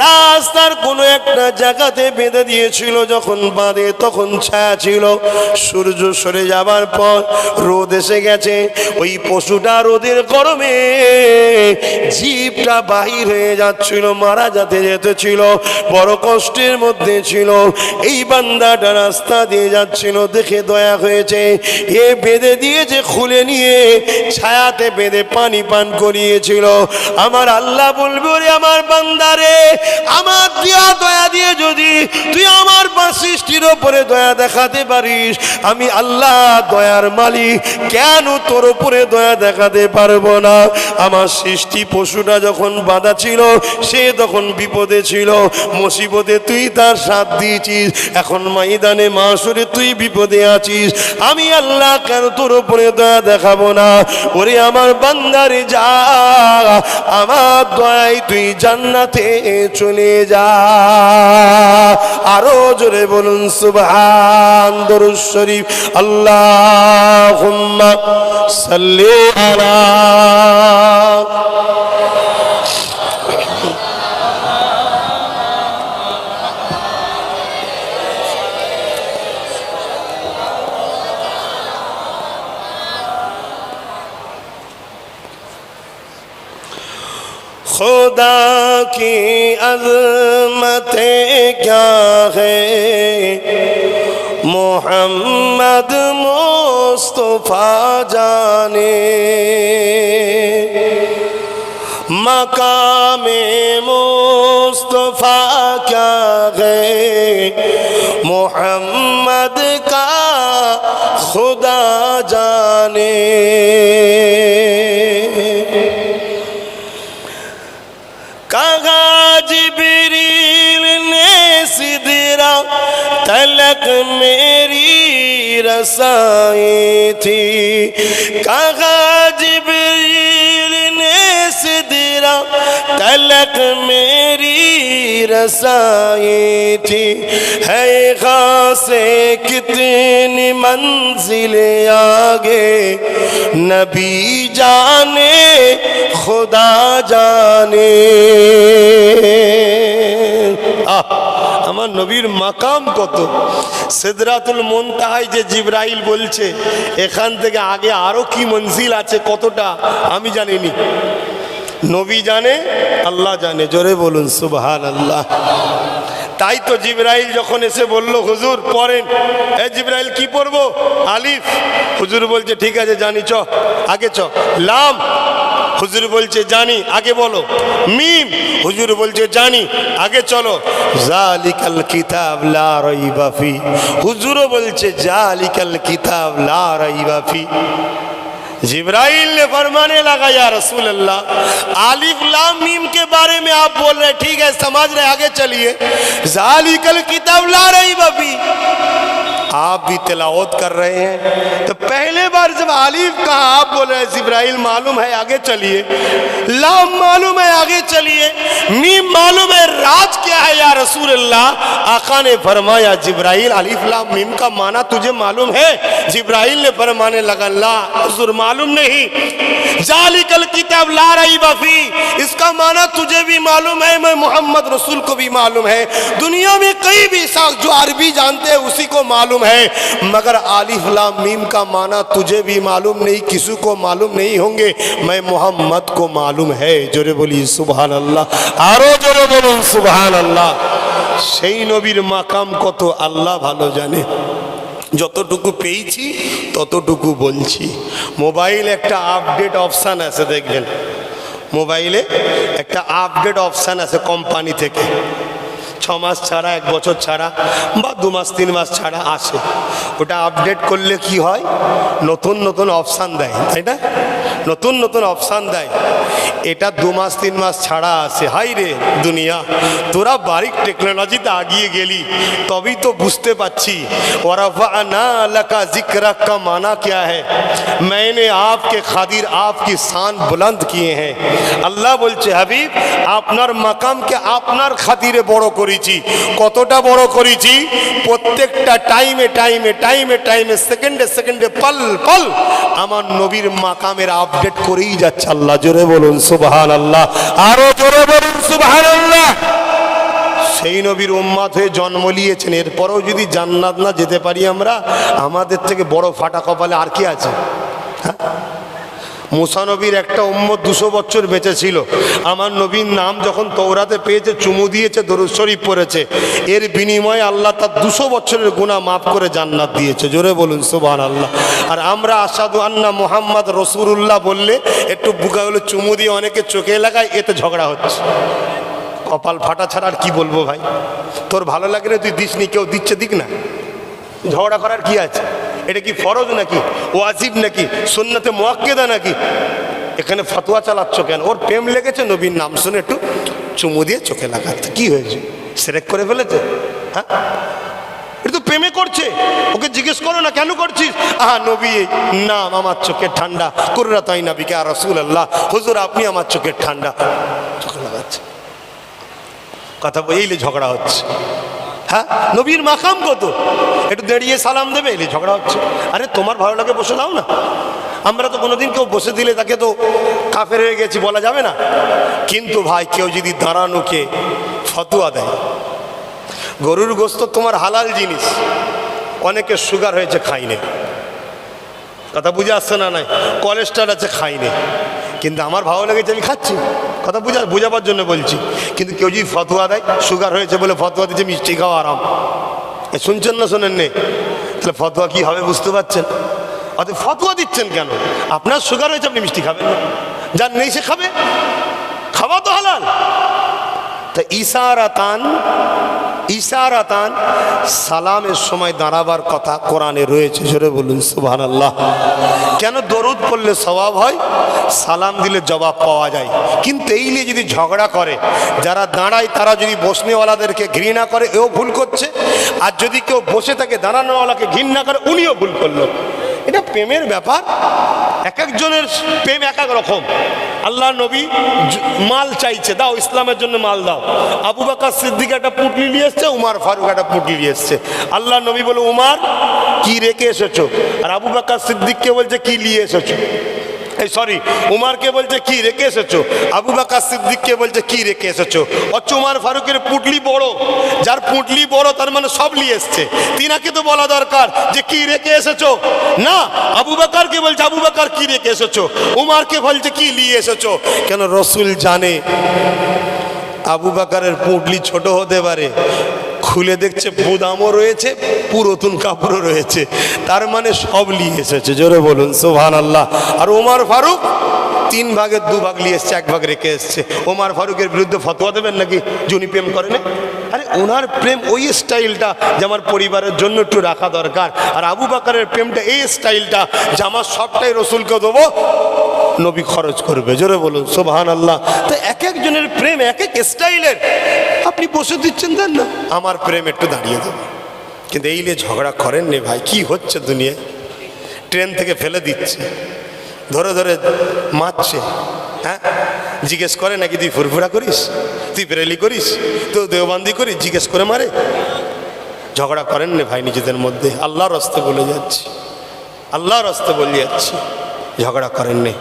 রাস্তার কোনো একটা জায়গাতে বেঁধে দিয়েছিল। যখন বাঁধে তখন ছায়া ছিল, সূর্য সরে যাবার পর রোদ এসে গেছে, ওই পশুটা রোদের গরমে জিভটা বাহির হয়ে যাচ্ছিল, মারা যেতে ছিল, বড় কষ্টের মধ্যে ছিল। এই বান্দাটা রাস্তা দিয়ে যাচ্ছিল, দেখে দয়া হয়েছে, এ বেঁধে দিয়েছে, খুলে নিয়ে ছায়াতে বেঁধে পানি পান করিয়েছিল। আমার আল্লাহ বলবে, ওরে আমার বান্দারে, আমার দয়া দিয়ে যদি তুই আমার সৃষ্টির ওপরে দয়া দেখাতে পারিস, আমি আল্লাহ দয়ার মালিক, কেন তোর উপরে দয়া দেখাতে পারবো না? আমার সৃষ্টি পশুটা যখন বাঁধা ছিল, সে তখন বিপদে ছিল, মুসিবতে তুই তার সাথ দিয়েছিস, এখন ময়দানে মাশরে তুই বিপদে আছিস, আমি আল্লাহ কেন তোর উপরে দয়া দেখাবো না? ওরে আমার বান্দারে, যা, আমার দয়ায় তুই জান্নাতে চলে যা। আরো জোরে বলুন সুবহান। দরুদ শরীফ। আল্লাহুম্মা সাল্লি আলা खुदा की अज़मतें क्या है, मोहम्मद मुस्तफा जाने, मकामे मुस्तफा क्या है, मोहम्मद का खुदा जाने। कहा जिब्रील ने सिदरा तलक मेरी रसाई थी, कहा जिब्रील ने सिदरा तलक मेरी रसाई थी, है खासे कितनी मंजिले आगे, नबी जाने खुदा जाने। আমার নবীর মাকাম কত! সিদরাতুল মুনতাহায় যে জিবরাইল বলছে, এখান থেকে আগে আরো কি মঞ্জিল আছে, কতটা আমি জানিনি, নবী জানে, আল্লাহ জানে। জোরে বলুন সুবহানাল্লাহ। তাই তো জিবরাইল যখন এসে বলল, হুজুর পড়েন। এ জিবরাইল কি পড়বো? আলিফ। হুজুর বলছে ঠিক আছে জানি, চ আগে চ। লাম। হুজুর বলছে জানি, আগে বলো। মিম। হুজুর বলছে জানি, আগে চলো। জালিকাল কিতাব লা রাইবা ফি। হুজুরও বলছে জালিকাল किताब ला रईबा फी। जिब्राइल ने फरमाने लगा या रसूल अल्लाह, आलिफ लाम मीम के बारे में आप बोल रहे, ठीक है समझ रहे, आगे चलिए। जालिकल किताब ला रईबा फी, आप भी तिलावत कर रहे हैं, तो पहले बार जब आलिफ कहा आप बोल रहे हैं जिब्राइल मालूम है, आगे चलिए। लाम मालूम है, आगे चलिए। मीम मालूम है, राज क्या है या रसूल अल्लाह? आका ने फरमाया जिब्राइल अलिफ लाम मीम का माना तुझे मालूम है? जिब्राइल ने फरमाने लगा ला हुजूर मालूम नहीं। जालिकल किताब ला रईबा फी, इसका माना तुझे भी मालूम है, मैं मोहम्मद रसूल को भी मालूम है, दुनिया में कई भी शख्स जो अरबी जानते हैं उसी को मालूम है, मगर आलिफ लाम मीम का माना तुझे भी मालूम नहीं, किसी को मालूम नहीं होंगे, मैं मोहम्मद को मालूम है। जोरे बोली सुभान अल्लाह, आरो जोरे बोलुन सुभान अल्लाह। সেই নবীর মাকাম কত আল্লাহ ভালো জানে। যতটুকু পেয়েছি ততটুকু বলছি। মোবাইলে একটা আপডেট অপশান আছে, দেখবেন মোবাইলে একটা আপডেট অপশান আছে কোম্পানি থেকে, 6 মাস ছাড়া, 1 বছর ছাড়া বা 2 মাস 3 মাস ছাড়া আসে। ওটা আপডেট করলে কি হয়, নতুন নতুন অপশান দেয়, তাই না? নতুন নতুন অপশান দেয়। এটা 2 মাস 3 মাস ছাড়া আসে। হাই রে দুনিয়া, তোরা বারিক টেকনোলজিতে আগিয়ে গেলি, তবেই তো বুঝতে পারছি। ওয়ারাফানা লাকা যিকরাক का माना क्या है, मैंने आपके खातिर आपकी शान बुलंद किए हैं। আল্লাহ বলছে হাবিব আপনার মাকামকে আপনার খাতিরে বড় করি, করেছি। কতটা বড় করেছি? প্রত্যেকটা টাইমে টাইমে টাইমে টাইমে সেকেন্ডে সেকেন্ডে পাল পাল আমার নবীর মাকামের আপডেট করেই যাচ্ছে। আল্লাহ জোরে বলুন সুবহানাল্লাহ, আরো জোরে বলুন সুবহানাল্লাহ। সেই নবীর উম্মত হয়ে জন্ম নিয়েছেন, এরপরেও যদি জান্নাত না যেতে পারি আমরা, আমাদের থেকে বড় ফাটা কপালে আর কি আছে? হ্যাঁ, মুসা নবীর একটা উম্মত 200 বছর বেঁচে ছিল। আমার নবীর নাম যখন তৌরাতে পেয়েছে, চুমু দিয়েছে, দরুদ শরীফ পড়েছে, এর বিনিময়ে আল্লাহ তার 200 বছরের গুনাহ মাফ করে জান্নাত দিয়েছে। জোরে বলুন সুবহানাল্লাহ। আর আমরা আশহাদু আন্না মুহাম্মদ রাসূলুল্লাহ বললে একটু বুকাগুলো চুমু দিয়ে অনেকে চোখে লাগায়, এতে ঝগড়া হচ্ছে। কপাল ফাটা ছাড়া আর কি বলবো ভাই? তোর ভালো লাগে না তুই দিসনি, কেউ দিচ্ছে দিক না, ঝগড়া করার কি আছে? এটা কি ফরজ নাকি, ওয়াজিব নাকি, সুন্নতে মুআক্কাদা নাকি? এখানে ফতোয়া চালাচ্ছ কেন? ওর প্রেম লেগেছে, নবীর নাম শুনে একটু চুমু দিয়ে চোখে লাগাতে কি হয়েছে? শিরক করে ফেলেছে? হ্যাঁ, এটা তো প্রেমে করছে। ওকে জিজ্ঞেস করো না কেন করছিস? আহা নবী নাম আমার চোখের ঠান্ডা, কুররাত আইনা বিকা ইয়া রাসূলুল্লাহ, হুজুর আপনি আমার চোখের ঠান্ডা, চোখে লাগাচ্ছে। কথা বলেইলে ঝগড়া হচ্ছে। হ্যাঁ, নবীর মাকাম কত, একটু দাঁড়িয়ে সালাম দেবে, এলে ঝগড়া হচ্ছে। আরে তোমার ভালো লাগে বসে দাও না। আমরা তো কোনোদিন কেউ বসে দিলে তাকে তো কাফের হয়ে গেছি বলা যাবে না। কিন্তু ভাই কেউ যদি দাঁড়ানোকে ফতোয়া দেয়, গরুর গোস্ত তোমার হালাল জিনিস, অনেকে সুগার হয়েছে খাইনে, কথা বুঝে আসছে না? নাই কোলেস্ট্রল আছে খাইনে, কিন্তু আমার ভালো লেগেছে আমি খাচ্ছি। কথা বুঝাবার জন্য বলছি। কিন্তু কেউ যদি ফতোয়া দেয়, সুগার হয়েছে বলে ফতোয়া দিচ্ছে মিষ্টি খাওয়া আরাম, এ শুনছেন না শোনেন নে? তাহলে ফতোয়া কি হবে বুঝতে পারছেন? অত ফতোয়া দিচ্ছেন কেন? আপনার সুগার হয়েছে, আপনি মিষ্টি খাবেন না, যার নেই সে খাবে, খাওয়া তো হালাল। তা ইশারাতান ইশারাতান সালামের সময় দাঁড়াবার কথা কোরআনে রয়েছে। জোরে বলুন সুবহানাল্লাহ। কেন? দরুদ পড়লে সওয়াব হয়, সালাম দিলে জবাব পাওয়া যায়। কিন্তু এই নিয়ে যদি ঝগড়া করে, যারা দাঁড়ায় তারা যদি বসনেওয়ালাদেরকে ঘৃণা করে, এও ভুল করছে। আর যদি কেউ বসে থাকে দাঁড়ানোওয়ালাকে ঘৃণা করে, উনিও ভুল করলো। এটা প্রেমের ব্যাপার, এক একজনের প্রেম এক এক রকম। আল্লাহ নবী মাল চাইছে, দাও ইসলামের জন্য মাল দাও। আবু বকর সিদ্দিক একটা পুটলি নিয়ে এসছে, উমার ফারুক একটা পুটলি নিয়ে এসছে। আল্লাহ নবী বলে, উমার কি রেখে এসেছো? আর আবু বকর সিদ্দিককে বলছে কি নিয়ে এসেছো? এই সরি, উমারকে বলছে কি রেখে এসেছো, আবু বকর সিদ্দিককে বলছে কি রেখে এসেছো। অথচ উমার ফারুকের পুটলি বড়, যার পুটলি বড় তার মানে সব নিয়ে এসছে। তিনাকে তো বলা দরকার যে কি রেখে এসেছো, না আবু বকরকে বলছে আবু বকর কি রেখে এসেছো, উমারকে বলছে কি নিয়ে এসেছো। কেন? রসুল জানে আবু বকরের পুটলি ছোট হতে পারে, খুলে দেখছে বুদামও রয়েছে, পুরাতন কাপড়ও রয়েছে, তার মানে সব নিয়ে এসেছে। জোরে বলুন সুবহানাল্লাহ। আর ওমর ফারুক 3 ভাগের 2 ভাগ নিয়ে এসছে, 1 ভাগ রেখে এসছে। ওমর ফারুকের বিরুদ্ধে ফতোয়া দেবেন নাকি যে উনি প্রেম করেন? আরে ওনার প্রেম ওই স্টাইলটা যে আমার পরিবারের জন্য একটু রাখা দরকার। আর আবু বকরের প্রেমটা এই স্টাইলটা যে আমার সবটাই রসুলকে দেবো, নবী খরচ করবে। জোরে বলুন সুবহানাল্লাহ। তো এক একজনের প্রেম এক এক স্টাইলের। আপনি বসে দিচ্ছেন দেন না, আমার প্রেম একটু দাঁড়িয়ে দেবো। কিন্তু এই নিয়ে ঝগড়া করেন নি ভাই। কি হচ্ছে দুনিয়ায়? ট্রেন থেকে ফেলে দিচ্ছে, ধরে ধরে মারছে। হ্যাঁ, জিজ্ঞেস করে নাকি তুই ফুরফুরা করিস, তুই বেরেলি করিস, তুই দেওবান্দি করিস, জিজ্ঞেস করে মারে। ঝগড়া করেন নি ভাই নিজেদের মধ্যে। আল্লাহর রাস্তে বলে যাচ্ছি, আল্লাহর রাস্তে বলে যাচ্ছি, ঝগড়া করেন নি।